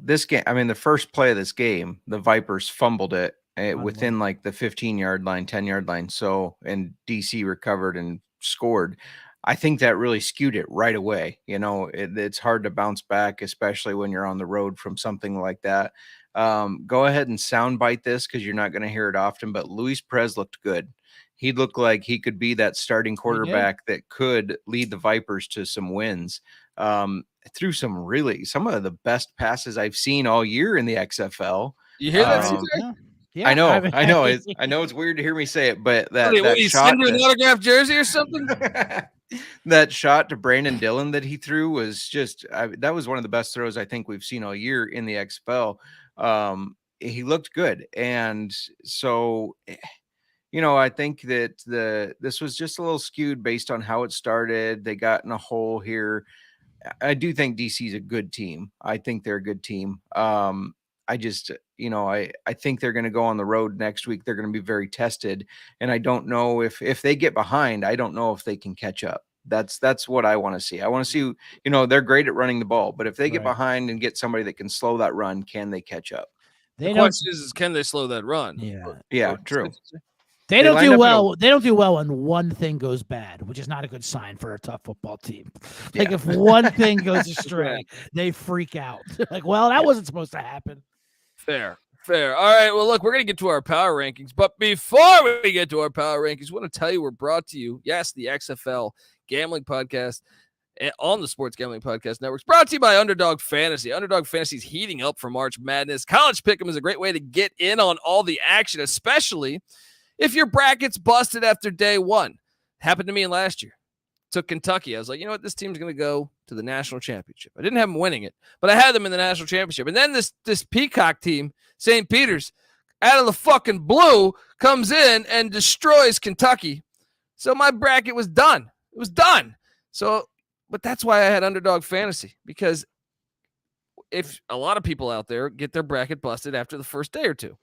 This game, I mean, the first play of this game, the Vipers fumbled it within like the 15-yard line, 10-yard line. So, and DC recovered and scored. I think that really skewed it right away. It's hard to bounce back, especially when you're on the road from something like that. Go ahead and soundbite this because you're not going to hear it often, but Luis Perez looked good. He looked like he could be that starting quarterback that could lead the Vipers to some wins. Threw some of the best passes I've seen all year in the XFL. You hear that, CJ? Yeah, I know. I know it's weird to hear me say it, but that shot, send you an autographed jersey or something. That shot to Brandon Dillon that he threw was just that was one of the best throws I think we've seen all year in the XFL. He looked good, and so I think that this was just a little skewed based on how it started. They got in a hole here. I do think DC is a good team. I think they're a good team. I just, I think they're going to go on the road next week. They're going to be very tested. And I don't know if they get behind, I don't know if they can catch up. That's what I want to see. I want to see, they're great at running the ball, but if they get behind and get somebody that can slow that run, can they catch up? The question is, can they slow that run? Yeah, true. They don't do well. They don't do well when one thing goes bad, which is not a good sign for a tough football team. Like if one thing goes astray, they freak out. Like, well, that wasn't supposed to happen. Fair. All right. Well, look, we're going to get to our power rankings. But before we get to our power rankings, I want to tell you we're brought to you, yes, the XFL Gambling Podcast on the Sports Gambling Podcast Network. It's brought to you by Underdog Fantasy. Underdog Fantasy is heating up for March Madness. College Pick'em is a great way to get in on all the action, especially if your bracket's busted after day one. Happened to me last year. Took Kentucky. I was like, you know what? This team's going to go to the national championship. I didn't have them winning it, but I had them in the national championship. And then this Peacock team, St. Peter's, out of the fucking blue, comes in and destroys Kentucky. So my bracket was done. It was done. So, but that's why I had Underdog Fantasy, because if a lot of people out there get their bracket busted after the first day or two,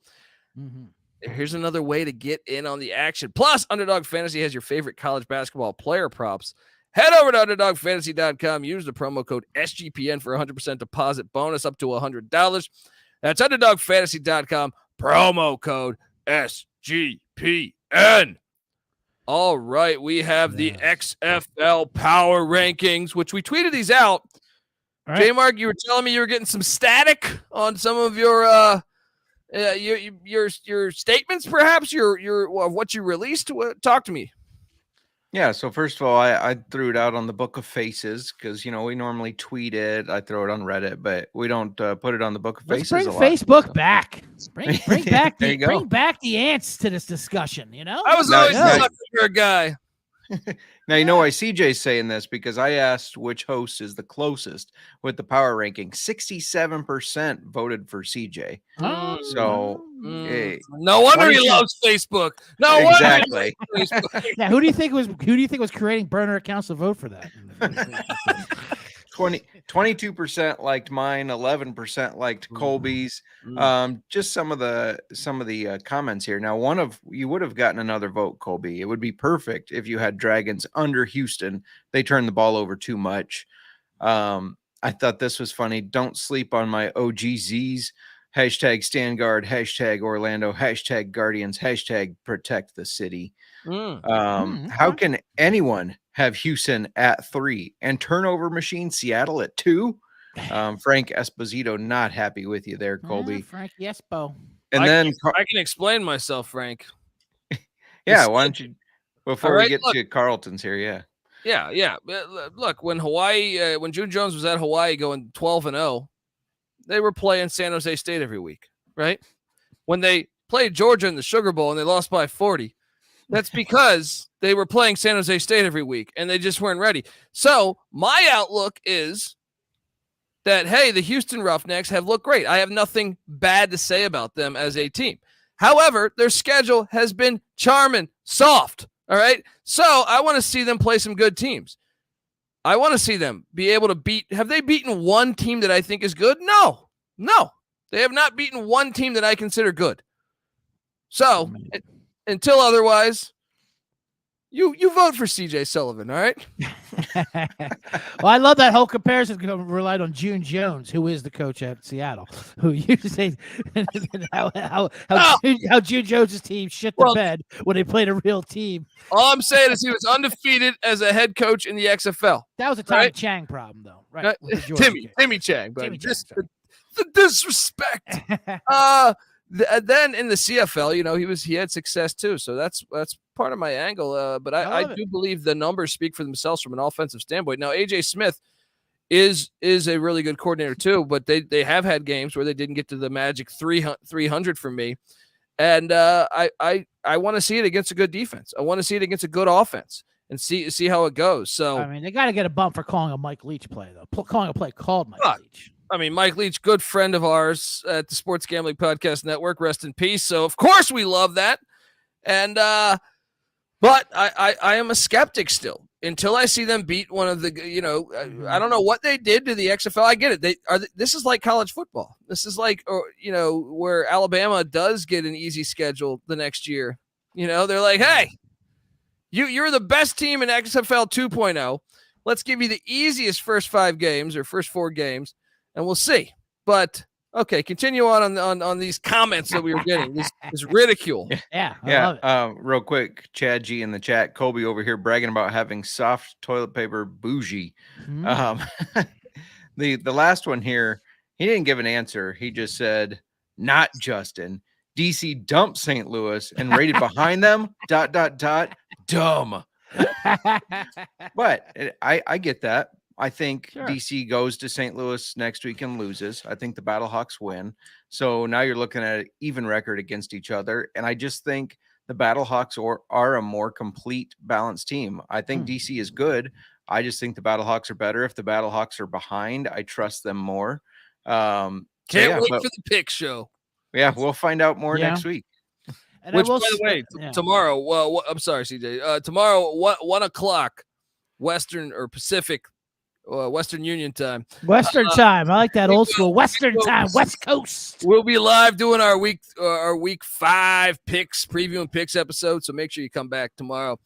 here's another way to get in on the action. Plus, Underdog Fantasy has your favorite college basketball player props. Head over to UnderdogFantasy.com. Use the promo code SGPN for 100% deposit bonus up to $100. That's UnderdogFantasy.com. Promo code SGPN. All right, we have the XFL Power Rankings, which we tweeted these out. Right. J-Mark, you were telling me you were getting some static on some of your statements, perhaps your what you released. Talk to me. Yeah, so first of all, I threw it out on the Book of Faces because, we normally tweet it. I throw it on Reddit, but we don't put it on the Book of Faces. Let's a bring lot. Facebook back. Bring back There you go. bring back the ants to this discussion. I was always a your guy. Now, you know why CJ's saying this, because I asked which host is the closest with the power ranking. 67% voted for CJ. So no wonder he loves Facebook. No exactly. Wonder he loves Facebook. Yeah, who do you think was creating burner accounts to vote for that? 22% liked mine, 11% liked Colby's. Just some of the comments here. Now, you would have gotten another vote, Colby. It would be perfect if you had Dragons under Houston. They turned the ball over too much. I thought this was funny. Don't sleep on my OGZs. Hashtag stand guard, hashtag Orlando, hashtag Guardians, hashtag protect the city. How can anyone have Houston at 3 and turnover machine Seattle at 2? Frank Esposito not happy with you there, Colby. Frank Espo. And I can explain myself, Frank. Yeah, why don't you before right, we get to Carlton's here? Yeah. Look, when June Jones was at Hawaii going 12-0, they were playing San Jose State every week, right? When they played Georgia in the Sugar Bowl and they lost by 40, that's because they were playing San Jose State every week and they just weren't ready. So my outlook is that, hey, the Houston Roughnecks have looked great. I have nothing bad to say about them as a team. However, their schedule has been charming soft. All right. So I want to see them play some good teams. I want to see them be able to beat. Have they beaten one team that I think is good? No. They have not beaten one team that I consider good. So until otherwise, you vote for CJ Sullivan. All right. Well, I love that whole comparison relied on June Jones, who is the coach at Seattle, who used to say how June Jones' team shit the bed when they played a real team. All I'm saying is he was undefeated as a head coach in the XFL. That was a Tommy Chang problem, though, right? Timmy Chang, but the disrespect. Then in the CFL, he had success too. So that's part of my angle. But I do believe the numbers speak for themselves from an offensive standpoint. Now, AJ Smith is a really good coordinator too, but they have had games where they didn't get to the magic 300 for me. And I want to see it against a good defense. I want to see it against a good offense and see how it goes. So I mean, they got to get a bump for calling a Mike Leach play though. Calling a play called Mike Leach. I mean, Mike Leach, good friend of ours at the Sports Gambling Podcast Network. Rest in peace. So, of course, we love that. And but I am a skeptic still until I see them beat one of the. I don't know what they did to the XFL. I get it. This is like college football. This is like where Alabama does get an easy schedule the next year. They're like, hey, you're the best team in XFL 2.0. Let's give you the easiest first 5 games or first 4 games. And we'll see. But okay, continue on these comments that we were getting. This ridicule. Yeah. I love it. Real quick, Chad G in the chat, Colby over here bragging about having soft toilet paper bougie. The last one here, he didn't give an answer. He just said, not Justin. DC dumped St. Louis and rated behind them, ... dumb. But I get that. I think Sure. DC goes to St. Louis next week and loses. I think the Battlehawks win. So now you're looking at an even record against each other. And I just think the Battlehawks are a more complete, balanced team. I think DC is good. I just think the Battlehawks are better. If the Battlehawks are behind, I trust them more. Can't wait for the pick show. Yeah, we'll find out more next week. And Which, by the way, tomorrow. Well, I'm sorry, CJ. Tomorrow, 1 o'clock, Western or Pacific, Western Union time. Western time. I like that old school Western time. West Coast. We'll be live doing our week 5 picks, previewing picks episode. So make sure you come back tomorrow.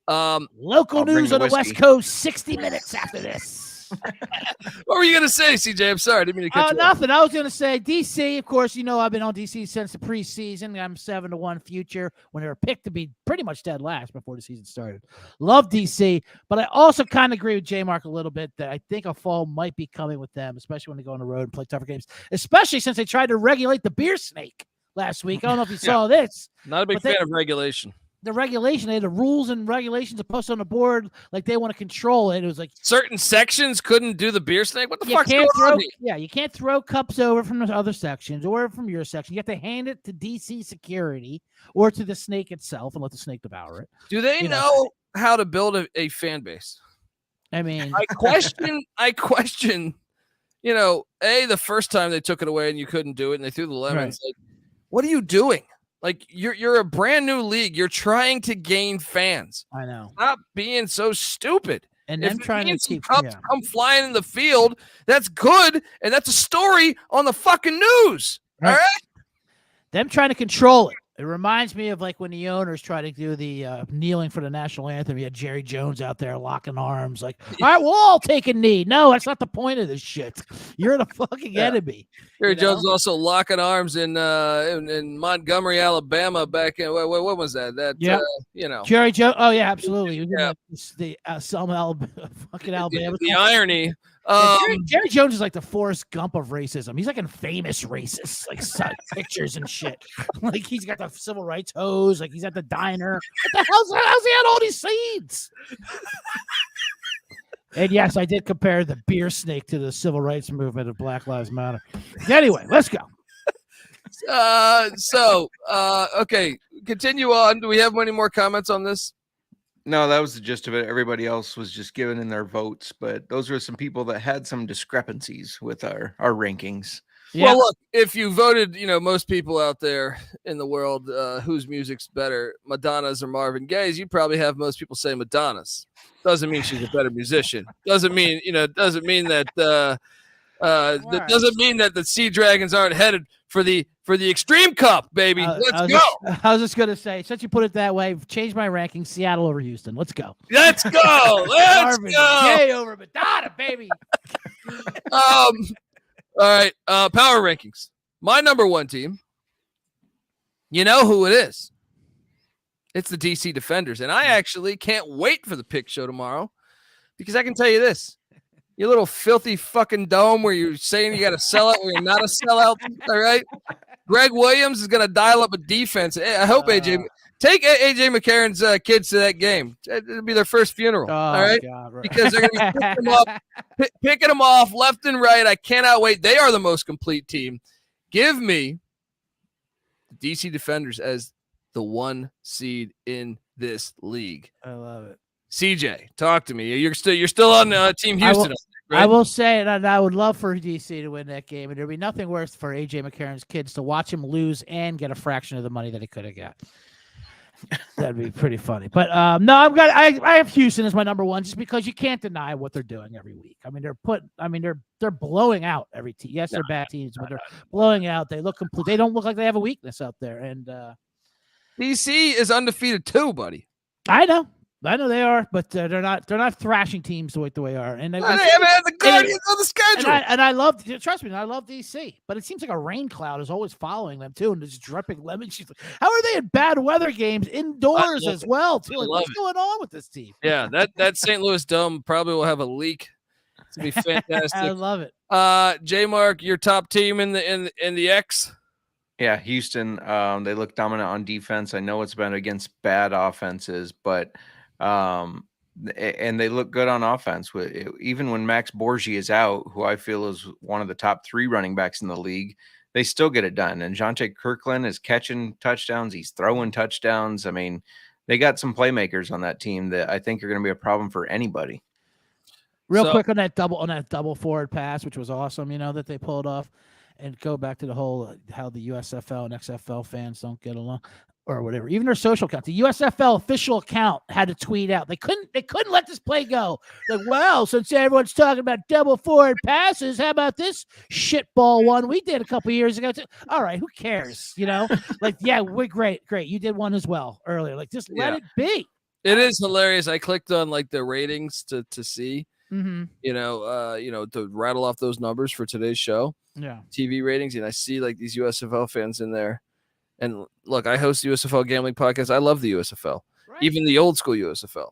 Local news on the West Coast. 60 minutes after this. What were you gonna say, CJ? I'm sorry, I didn't mean to cut you off. Nothing. I was gonna say DC. Of course, you know I've been on DC since the preseason. I'm 7-1 future when they were picked to be pretty much dead last before the season started. Love DC, but I also kind of agree with J Mark a little bit that I think a fall might be coming with them, especially when they go on the road and play tougher games. Especially since they tried to regulate the beer snake last week. I don't know if you saw this. Not a big fan of regulation. The regulation, they had the rules and regulations posted on the board, like they want to control it. It was like certain sections couldn't do the beer snake. What the fuck's going on here? Yeah, you can't throw cups over from the other sections or from your section. You have to hand it to DC security or to the snake itself and let the snake devour it. Do they know how to build a fan base? I mean, I question. You know, the first time they took it away and you couldn't do it, and they threw the lemons. Right. Like, what are you doing? Like you're a brand new league. You're trying to gain fans. I know. Stop being so stupid. And them trying to keep cups come flying in the field. That's good, and that's a story on the fucking news. All right. Them trying to control it. It reminds me of like when the owners try to do the kneeling for the national anthem. You had Jerry Jones out there locking arms, like, all right, we'll all take a knee. No, that's not the point of this shit. You're the fucking enemy. Jerry Jones also locking arms in Montgomery, Alabama, back in what was that? Jerry Jones. Oh yeah, absolutely. The Selma, Alabama, fucking Alabama. The irony. Jerry Jones is like the Forrest Gump of racism. He's like a famous racist, like pictures and shit. Like he's got the civil rights hose. Like he's at the diner. What the hell's he had all these seeds? And yes, I did compare the beer snake to the civil rights movement of Black Lives Matter. Anyway, let's go. Okay, continue on. Do we have any more comments on this? No, that was the gist of it. Everybody else was just giving in their votes, but those were some people that had some discrepancies with our rankings. Yeah. Well, look, if you voted, most people out there in the world whose music's better, Madonna's or Marvin Gaye's, you probably have most people say Madonna's. Doesn't mean she's a better musician. Doesn't mean that doesn't mean that the Sea Dragons aren't headed for the Extreme Cup, baby. Let's go. I was just gonna say, since you put it that way, change my ranking: Seattle over Houston. Let's go. Let's go. Let's go. Gaye over Madonna, baby. All right. Power rankings. My number 1 team. You know who it is. It's the DC Defenders, and I actually can't wait for the pick show tomorrow because I can tell you this. You little filthy fucking dome where you're saying you got to sell out where you're not a sellout. All right. Greg Williams is going to dial up a defense. I hope take AJ McCarron's kids to that game. It'll be their first funeral. all right. God, right. Because they're going to be picking them off left and right. I cannot wait. They are the most complete team. Give me the DC Defenders as the 1 seed in this league. I love it. CJ, talk to me. You're still on Team Houston. Right? I will say that I would love for DC to win that game, and there'd be nothing worse for AJ McCarron's kids to watch him lose and get a fraction of the money that he could have got. That'd be pretty funny. But no, I have Houston as my number 1 just because you can't deny what they're doing every week. I mean, they're blowing out every team. Yes, they're bad teams, but they're blowing out. They look complete. They don't look like they have a weakness out there. And DC is undefeated too, buddy. I know they are, but they're not thrashing teams the way they are. And they haven't had the Guardians on the schedule. And I love DC, but it seems like a rain cloud is always following them too, and just dripping lemon. How are they in bad weather games indoors as well? Too? Like, what's going on with this team? Yeah, that St. Louis Dome probably will have a leak. It's gonna be fantastic. I love it. J Mark, your top team in the X. Yeah, Houston. They look dominant on defense. I know it's been against bad offenses, but and they look good on offense. Even when Max Borgi is out, who I feel is one of the top 3 running backs in the league, they still get it done. And Jonte Kirkland is catching touchdowns. He's throwing touchdowns. I mean, they got some playmakers on that team that I think are going to be a problem for anybody. Real quick on that double forward pass, which was awesome, that they pulled off, and go back to the whole how the USFL and XFL fans don't get along or whatever. Even their social account, the USFL official account had to tweet out. They couldn't let this play go. Like, well, since everyone's talking about double forward passes, how about this shitball one we did a couple years ago? All right, who cares? Like, yeah, we're great. You did one as well earlier. Like, just let it be. It is hilarious. I clicked on like the ratings to see. Mm-hmm. To rattle off those numbers for today's show. Yeah. TV ratings, and I see like these USFL fans in there. And look, I host the USFL gambling podcast. I love the USFL, even the old school USFL.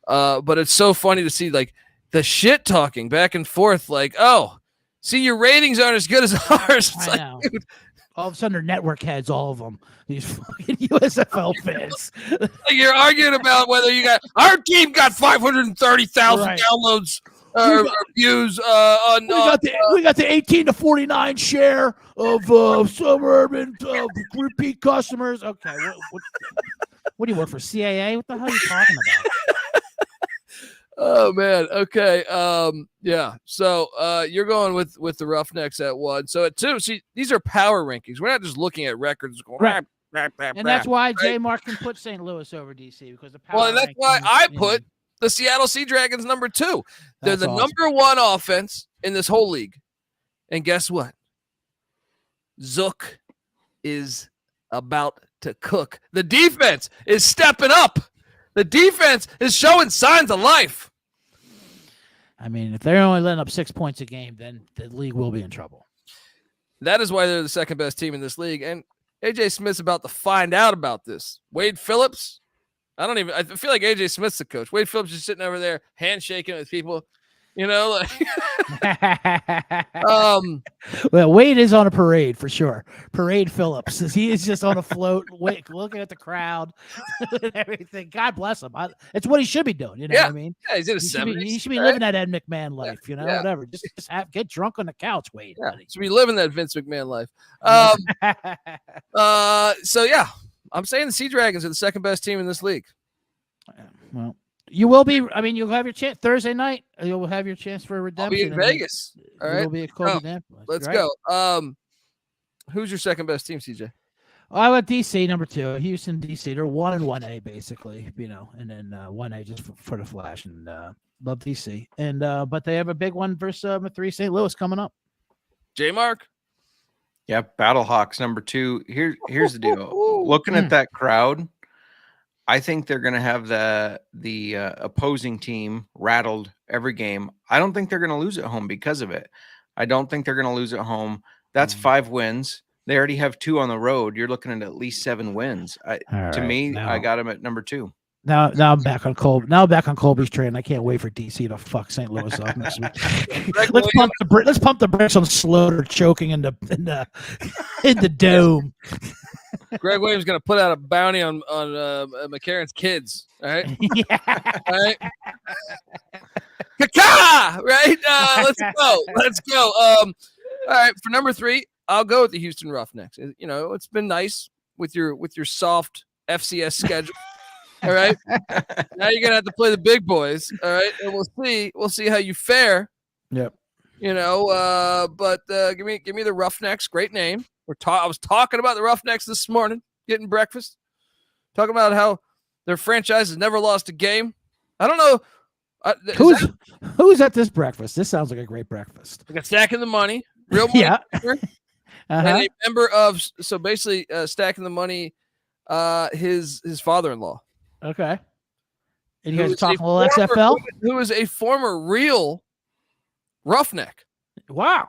But it's so funny to see like the shit talking back and forth. Like, oh, see, your ratings aren't as good as ours. It's I know. Dude. All of a sudden, they're network heads, all of them. These fucking USFL fans. Like you're arguing about whether our team got 530,000 downloads or views on. We got the 18 to 49 share of suburban repeat customers. Okay, what do you work for? CAA? What the hell are you talking about? Oh man. Okay. Yeah. So you're going with the Roughnecks at 1. So at 2, see, these are power rankings. We're not just looking at records going and that's why J Mark can put St. Louis over DC because the power. Well, and that's why I put the Seattle Sea Dragons number 2. They're the number 1 offense in this whole league. And guess what? Zook is about to cook. The defense is stepping up. The defense is showing signs of life. I mean, if they're only letting up 6 points a game, then the league will be in trouble. That is why they're the second best team in this league. And AJ Smith's about to find out about this. Wade Phillips, I feel like AJ Smith's the coach. Wade Phillips is sitting over there handshaking with people. Well, Wade is on a parade for sure. Parade Phillips. He is just on a float, looking at the crowd and everything. God bless him. It's what he should be doing. You know what I mean? Yeah, he's in his 70s. He should be living that Ed McMahon life. Whatever. Just get drunk on the couch, Wade. Yeah, should be living that Vince McMahon life. So yeah, I'm saying the Sea Dragons are the second best team in this league. Well. You will be. I mean, you'll have your chance Thursday night. You'll have your chance for a redemption. I'll be in Vegas. All right. You'll be at Kobe Let's go. Who's your second best team, CJ? I went DC number 2. Houston, DC. They're 1 and 1A basically, and then 1A just for the flash. And love DC. And but they have a big one versus number 3 St. Louis coming up. J Mark. Yeah, Battlehawks number 2. Here's the deal. Looking at that crowd, I think they're going to have the opposing team rattled every game. I don't think they're going to lose at home because of it. I don't think they're going to lose at home. That's 5 wins. They already have 2 on the road. You're looking at least 7 wins. I got them at number 2. Now I'm back on Colby. Now I'm back on Colby's train. I can't wait for DC to fuck St. Louis off next week. Let's pump the brakes on Slaughter choking in the dome. Greg Williams going to put out a bounty on McCarron's kids. All right. Yeah. All right. Kaka! Right. Let's go. All right. For number 3, I'll go with the Houston Roughnecks. It's been nice with your soft FCS schedule. All right. Now you're gonna have to play the big boys. All right, and we'll see how you fare. Yep. But give me the Roughnecks. Great name. I was talking about the Roughnecks this morning, getting breakfast. Talking about how their franchise has never lost a game. I don't know. Who's at this breakfast? This sounds like a great breakfast. Like a Stacking the Money. Real money. Yeah. And a member of basically Stacking the Money, his father-in-law. Okay. And you guys are talking a little XFL? Who is a former real Roughneck. Wow.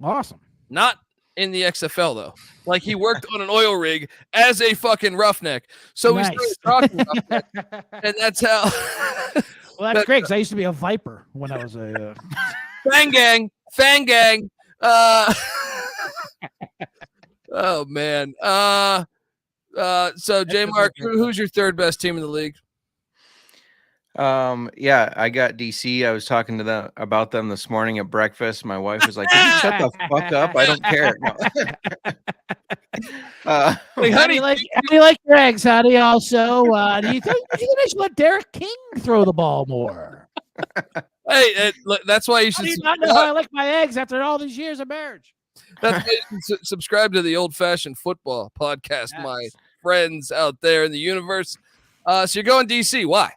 Awesome. Not in the XFL, though. Like, he worked on an oil rig as a fucking Roughneck. So we started talking about that. And that's how. Well, that's great, because I used to be a Viper when I was a. Fang gang. Oh, man. So, J Mark, who's your third best team in the league? Yeah, I got DC. I was talking to them about them this morning at breakfast. My wife was like, "Can you shut the fuck up? I don't care." No. Like, honey, how do you like your eggs, honey? Also, do you think they should let Derek King throw the ball more? hey, that's why you How should do you not know how I like my eggs after all these years of marriage? That's why you should subscribe to the Old Fashioned Football podcast, Yes. my friends out there in the universe. So you're going DC. Why?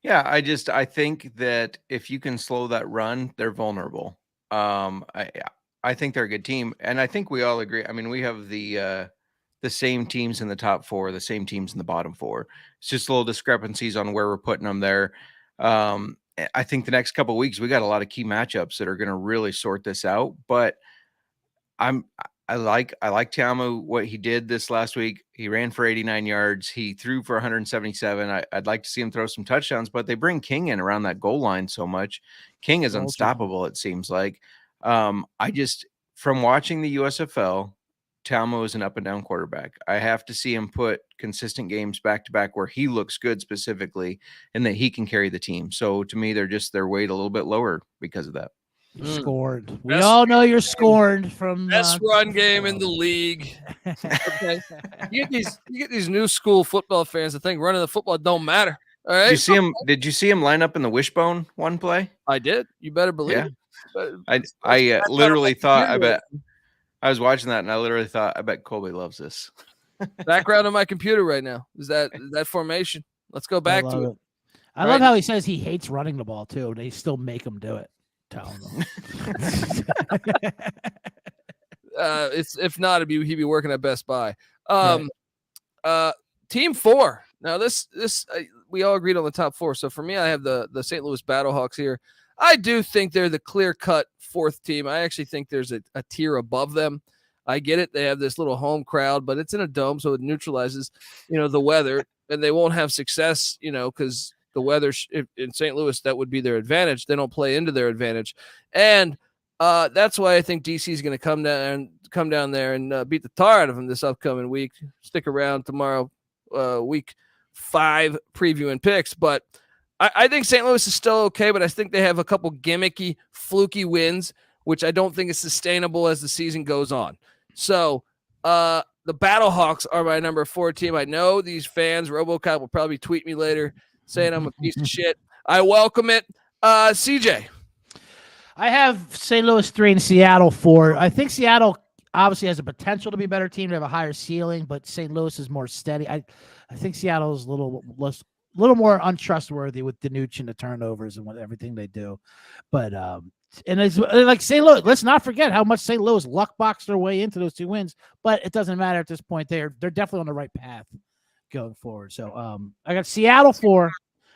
Yeah, I think that if you can slow that run, they're vulnerable. I think they're a good team, and I think we all agree. I mean, we have the same teams in the top 4, the same teams in the bottom 4. It's just little discrepancies on where we're putting them there. I think the next couple of weeks we got a lot of key matchups that are going to really sort this out. But I like Tiamu, what he did this last week. He ran for 89 yards. He threw for 177. I'd like to see him throw some touchdowns, but they bring King in around that goal line so much. King is unstoppable, it seems like. From watching the USFL, Tiamu is an up and down quarterback. I have to see him put consistent games back to back where he looks good specifically and that he can carry the team. So to me, they're weight a little bit lower because of that. Scorned. We all know you're scorned from best run game in the league. Okay, you get these new school football fans that think running the football don't matter. All right. Did you see him line up in the wishbone one play? I did. You better believe it. I literally thought. I was watching that and I literally thought, I bet Colby loves this. Background on my computer right now is that formation. Let's go back to it. I love how he says he hates running the ball too. They still make him do it. Tell him. If not, he'd be working at Best Buy. Team 4. Now this we all agreed on the top 4. So for me, I have the St. Louis Battlehawks here. I do think they're the clear-cut 4th team. I actually think there's a tier above them. I get it. They have this little home crowd, but it's in a dome, so it neutralizes, the weather, and they won't have success, because the weather in St. Louis, that would be their advantage. They don't play into their advantage. And that's why I think DC is going to come down there and beat the tar out of them this upcoming week. Stick around tomorrow, week 5 preview and picks. But I think St. Louis is still okay, but I think they have a couple gimmicky, fluky wins, which I don't think is sustainable as the season goes on. So the Battlehawks are my number 4 team. I know these fans, RoboCop, will probably tweet me later saying I'm a piece of shit. I welcome it. CJ. I have St. Louis 3 and Seattle 4. I think Seattle obviously has a potential to be a better team, to have a higher ceiling, but St. Louis is more steady. I think Seattle is a little more untrustworthy with Danucci and the turnovers and everything they do. But and it's like St. Louis. Let's not forget how much St. Louis luck boxed their way into those 2 wins. But it doesn't matter at this point. They're definitely on the right path going forward. So I got Seattle 4.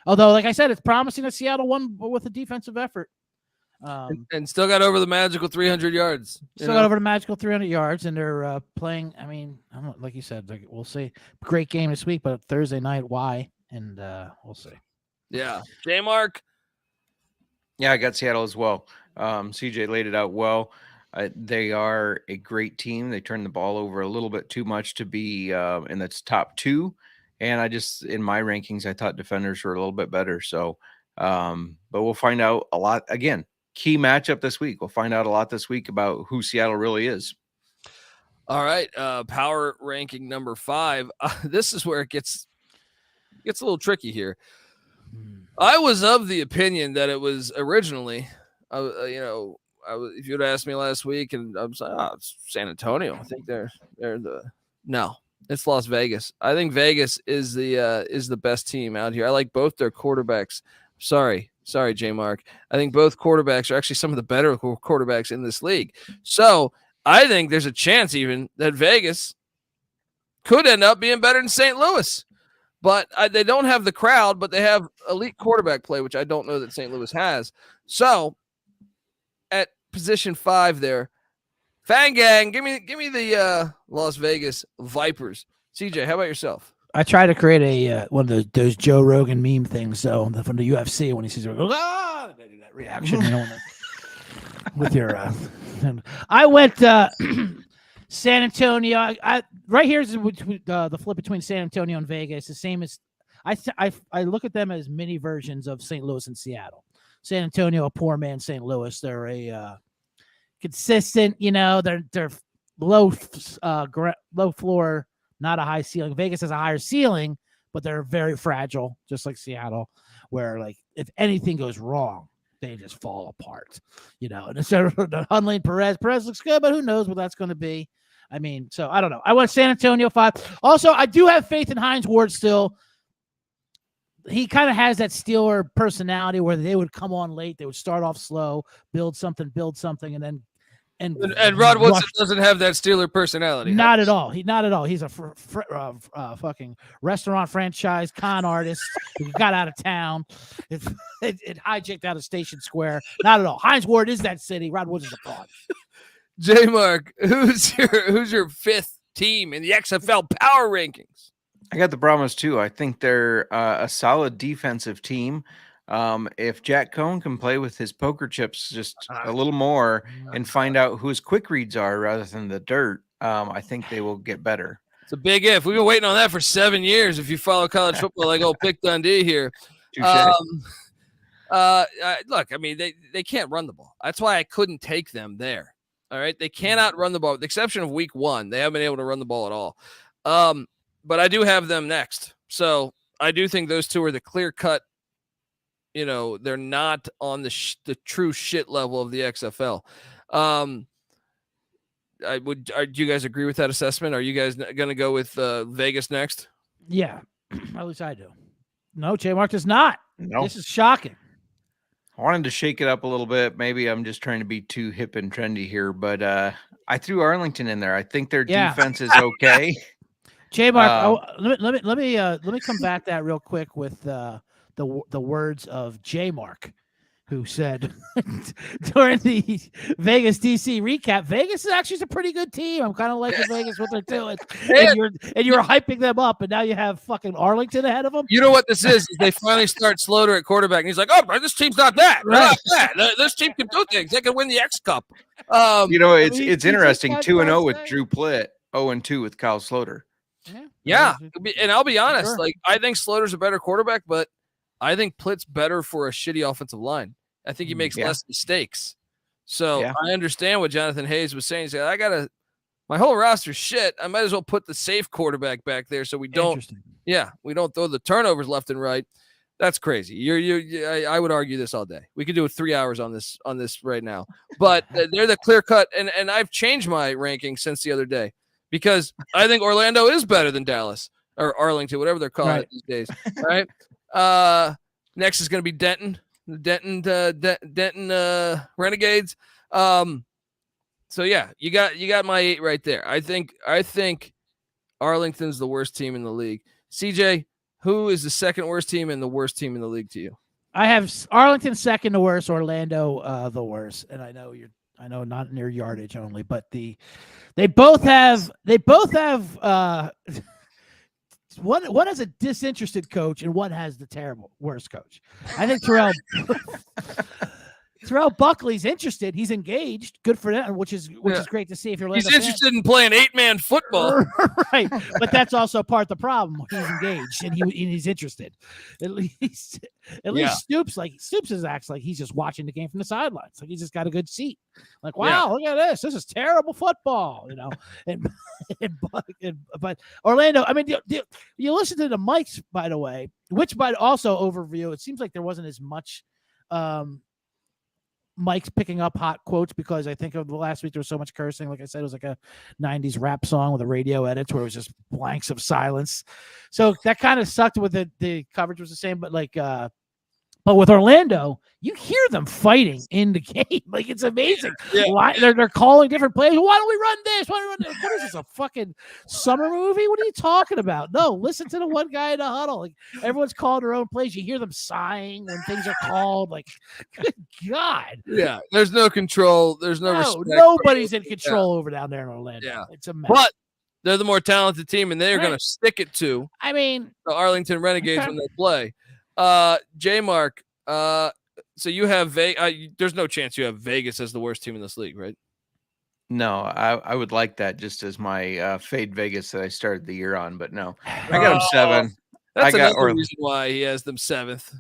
Although, like I said, it's promising that Seattle won with a defensive effort. And still got over the magical 300 yards. Got over the magical 300 yards, and they're playing. I mean, like you said, we'll see. Great game this week, but Thursday night, why? And we'll see. Yeah. J-Mark. Yeah, I got Seattle as well. CJ laid it out well. They are a great team. They turn the ball over a little bit too much to be in the top 2. And in my rankings, I thought defenders were a little bit better. So, but we'll find out a lot. Again, key matchup this week. We'll find out a lot this week about who Seattle really is. All right. Power ranking number 5. This is where it gets a little tricky here. I was of the opinion that it was originally, if you'd asked me last week, and I was like, it's San Antonio. I think no, it's Las Vegas. I think Vegas is the best team out here. I like both their quarterbacks. Sorry, J-Mark. I think both quarterbacks are actually some of the better quarterbacks in this league. So I think there's a chance even that Vegas could end up being better than St. Louis. But they don't have the crowd, but they have elite quarterback play, which I don't know that St. Louis has. So at position 5 there, Fang Gang, give me the Las Vegas Vipers. CJ, how about yourself? I try to create a one of those Joe Rogan meme things. So from the UFC, when he sees it, goes, they do that reaction. With your, I went San Antonio. Right here is the flip between San Antonio and Vegas. The same as I look at them as mini versions of St. Louis and Seattle. San Antonio, a poor man St. Louis. They're a consistent, they're low floor, not a high ceiling. Vegas has a higher ceiling, but they're very fragile, just like Seattle, where like if anything goes wrong, they just fall apart, And instead of Hunley and Perez looks good, but who knows what that's going to be. I mean, so I don't know. I want San Antonio 5. Also, I do have faith in Hines Ward still. He kind of has that Steeler personality where they would come on late, they would start off slow, build something, and then and Rod Woodson doesn't have that Steeler personality. Not at all. Not at all. He's a fucking restaurant franchise con artist who got out of town. It hijacked out of Station Square. Not at all. Hines Ward is that city. Rod Woodson's a fraud. J Mark, who's your fifth team in the XFL power rankings? I got the Brahmas too. I think they're a solid defensive team. If Jack Cohn can play with his poker chips just a little more and find out who his quick reads are rather than the dirt, I think they will get better. It's a big if. We've been waiting on that for 7 years. If you follow college football, like old Pick Dundee here. Look, I mean, they can't run the ball. That's why I couldn't take them there. All right. They cannot run the ball, with the exception of week 1. They haven't been able to run the ball at all. But I do have them next. So I do think those two are the clear cut. They're not on the true shit level of the XFL. Do you guys agree with that assessment? Are you guys going to go with Vegas next? Yeah, at least I do. No, J Mark does not. No. This is shocking. I wanted to shake it up a little bit. Maybe I'm just trying to be too hip and trendy here, but I threw Arlington in there. I think their defense is okay. J Mark, let me combat that real quick with the words of J Mark, who said during the Vegas DC recap, Vegas is actually a pretty good team. I'm kind of liking Vegas what they're doing, and you're hyping them up, and now you have fucking Arlington ahead of them. You know what this is they finally start Sloter at quarterback, and he's like, "Oh, this team's not that. Right. Not that. This team can do things. They can win the X Cup." It's interesting. 2-0 with Drew Plitt, 0-2 with Kyle Sloter. Yeah, and I'll be honest. Like, I think Sloter's a better quarterback, but I think Plitt's better for a shitty offensive line. I think he makes less mistakes. So I understand what Jonathan Hayes was saying. He said, my whole roster's shit. I might as well put the safe quarterback back there so we don't throw the turnovers left and right. That's crazy. I would argue this all day. We could do 3 hours on this right now. But they're the clear cut, and I've changed my ranking since the other day because I think Orlando is better than Dallas or Arlington, whatever they're calling it these days. Right. Next is going to be Denton Renegades. So yeah, you got my 8 right there. I think Arlington's the worst team in the league. CJ, who is the second worst team and the worst team in the league to you? I have Arlington second to worst, Orlando the worst, and I know not near yardage only, but they both have one has a disinterested coach and one has the terrible worst coach. I think Terrell Buckley's interested. He's engaged. Good for them, which is great to see. If you're interested in playing 8-man football, right? But that's also part of the problem. He's engaged and he's interested. At least Stoops acts like he's just watching the game from the sidelines. Like he's just got a good seat. Like, wow, look at this. This is terrible football, But Orlando, I mean, you listen to the mics, by the way, which by also overview, it seems like there wasn't as much. Mike's picking up hot quotes because I think of the last week there was so much cursing. Like I said, it was like a 90s rap song with a radio edit where it was just blanks of silence. So that kind of sucked with the coverage was the same, but but with Orlando, you hear them fighting in the game. Like it's amazing. Yeah. They're calling different plays. Why don't we run this? Why don't we run this? What is this, a fucking summer movie? What are you talking about? No, listen to the one guy in the huddle. Like everyone's calling their own plays. You hear them sighing when things are called. Like, good God. Yeah, there's no control. There's no respect. Nobody's in control over down there in Orlando. Yeah. It's a mess. But they're the more talented team, and they're going to stick it to the Arlington Renegades when they play. J Mark, so you have there's no chance you have Vegas as the worst team in this league, right? No, I would like that just as my fade Vegas that I started the year on, but no, I got them 7. That's another reason why he has them 7th.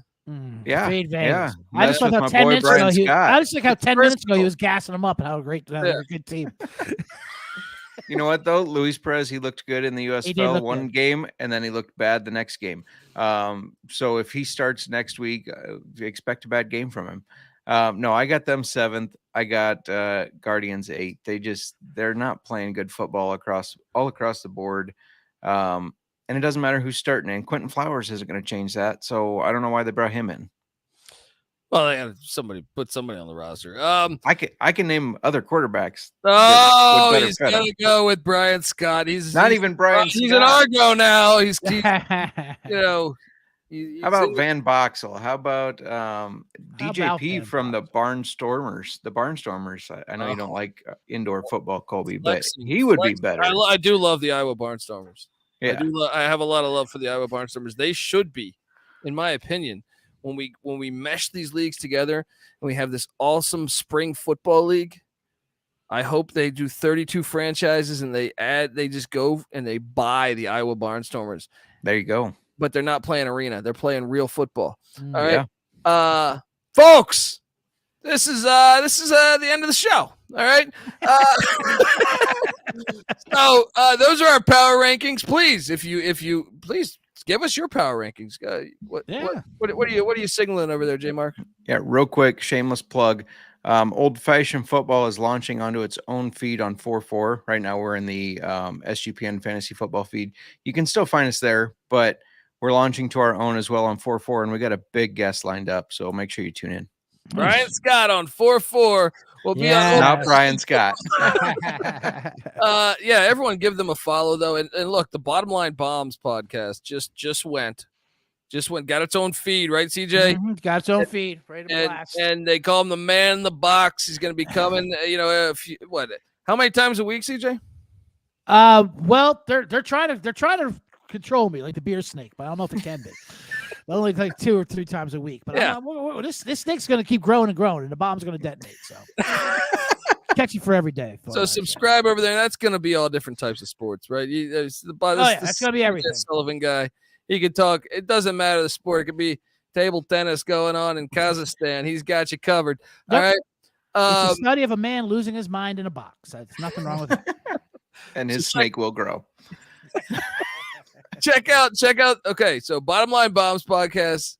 Yeah. I That's just thought my about 10 boy minutes Brian ago. Scott. I just think how 10 minutes ago he was gassing them up. How great they're a good team. You know what though? Luis Perez, he looked good in the USFL one good. game, and then he looked bad the next game. So if he starts next week, expect a bad game from him. No, I got them 7th. I got Guardians 8th. They're not playing good football all across the board. And it doesn't matter who's starting. And Quentin Flowers isn't going to change that. So I don't know why they brought him in. Well, they had put somebody on the roster. I can name other quarterbacks. He's gonna go with Brian Scott. He's even Brian. He's an Argo now. He's how about Van Boxel? How about DJP from the Barnstormers? The Barnstormers. I know you don't like indoor football, Colby, but he would be better. I do love the Iowa Barnstormers. Yeah, I have a lot of love for the Iowa Barnstormers. They should be, in my opinion. When we mesh these leagues together and we have this awesome spring football league, I hope they do 32 franchises and they just go and they buy the Iowa Barnstormers. There you go. But they're not playing arena. They're playing real football. All right. Yeah. Folks, this is the end of the show. All right. So those are our power rankings. Please, if you please give us your power rankings. What are you signaling over there, J Mark? Yeah, real quick, shameless plug. Old Fashioned Football is launching onto its own feed on 4/4. Right now we're in the SGPN Fantasy Football feed. You can still find us there, but we're launching to our own as well on 4/4, and we got a big guest lined up, so make sure you tune in. Brian Scott on 4/4 will be on. Not Brian Scott. Everyone give them a follow though, and look, the Bottom Line Bombs podcast just went, got its own feed, right, CJ? Mm-hmm. Got its own feed, ready to blast. And they call him the man in the box. He's going to be coming. How many times a week, CJ? Well, they're trying to control me like the beer snake, but I don't know if it can be. But only like 2 or 3 times a week. But yeah, this snake's going to keep growing and growing, and the bomb's going to detonate. So catch you for every day. So subscribe over there. That's going to be all different types of sports, right? That's going to be everything. Sullivan guy. He could talk. It doesn't matter the sport. It could be table tennis going on in Kazakhstan. He's got you covered. All right. It's a study of a man losing his mind in a box. There's nothing wrong with that. And his snake will grow. Check out. Okay, so Bottom Line Bombs podcast,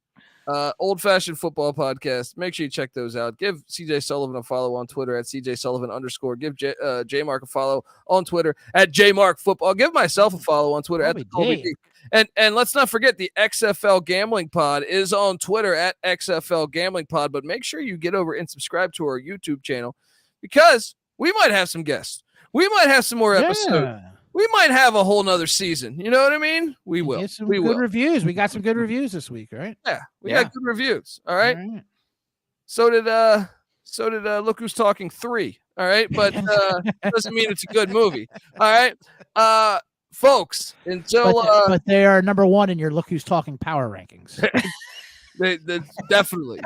Old Fashioned Football podcast. Make sure you check those out. Give CJ Sullivan a follow on Twitter at CJ Sullivan _. Give J Mark a follow on Twitter at J Mark Football. Give myself a follow on Twitter at the Colby D. And let's not forget the XFL Gambling Pod is on Twitter at XFL Gambling Pod. But make sure you get over and subscribe to our YouTube channel because we might have some guests. We might have some more episodes. We might have a whole nother season. You know what I mean? We will. Get some good reviews. We got some good reviews this week, right? Yeah, we got good reviews. All right. So did Look Who's Talking 3. All right, but doesn't mean it's a good movie. All right, folks. Until but they are number 1 in your Look Who's Talking power rankings. They definitely.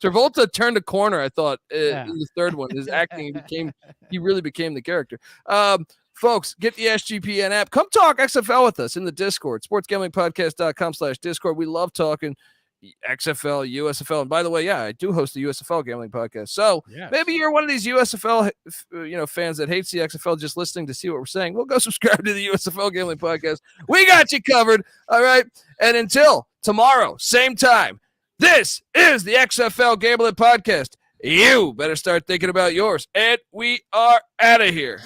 Travolta turned a corner. I thought in the third one, his acting he really became the character. Folks, get the SGPN app. Come talk XFL with us in the Discord, sportsgamblingpodcast.com/Discord. We love talking XFL, USFL. And by the way, I do host the USFL gambling podcast. So maybe you're one of these USFL fans that hates the XFL just listening to see what we're saying. We'll go subscribe to the USFL gambling podcast. We got you covered. All right. And until tomorrow, same time, this is the XFL gambling podcast. You better start thinking about yours. And we are out of here.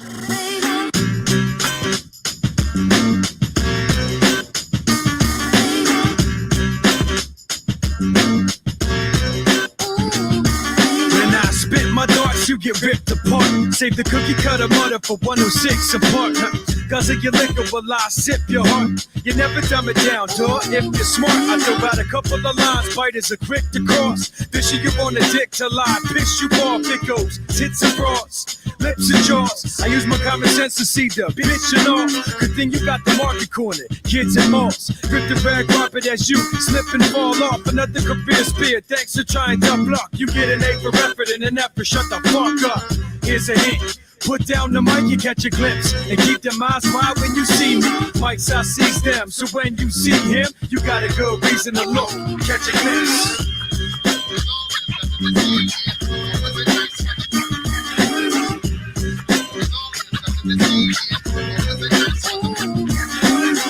My darts, you get ripped apart. Save the cookie cutter mother for 106 apart. Cause of your liquor, will I sip your heart? You never dumb it down, dawg. If you're smart, I throw out a couple of lines. Fighters are quick to cross. Fish you on the dick to lie. Piss you off, it goes. Tits and bras, lips and jaws. I use my common sense to see the bitch and all. Good thing you got the market corner. Kids and malls. Rip the red carpet as you slip and fall off. Another career spear. Thanks for trying to block. You get an A for effort and an effort. Shut the fuck up. Here's a hint. Put down the mic, you catch a glimpse. And keep them eyes wide when you see me. Mics, I seize them. So when you see him, you got a good reason to look. Catch a glimpse.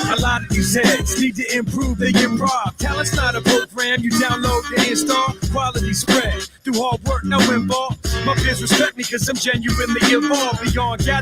A lot of these heads need to improve their improv. Talent's not a program you download and install. Quality spread through hard work, no involved. My peers respect me cause I'm genuinely involved beyond gathering.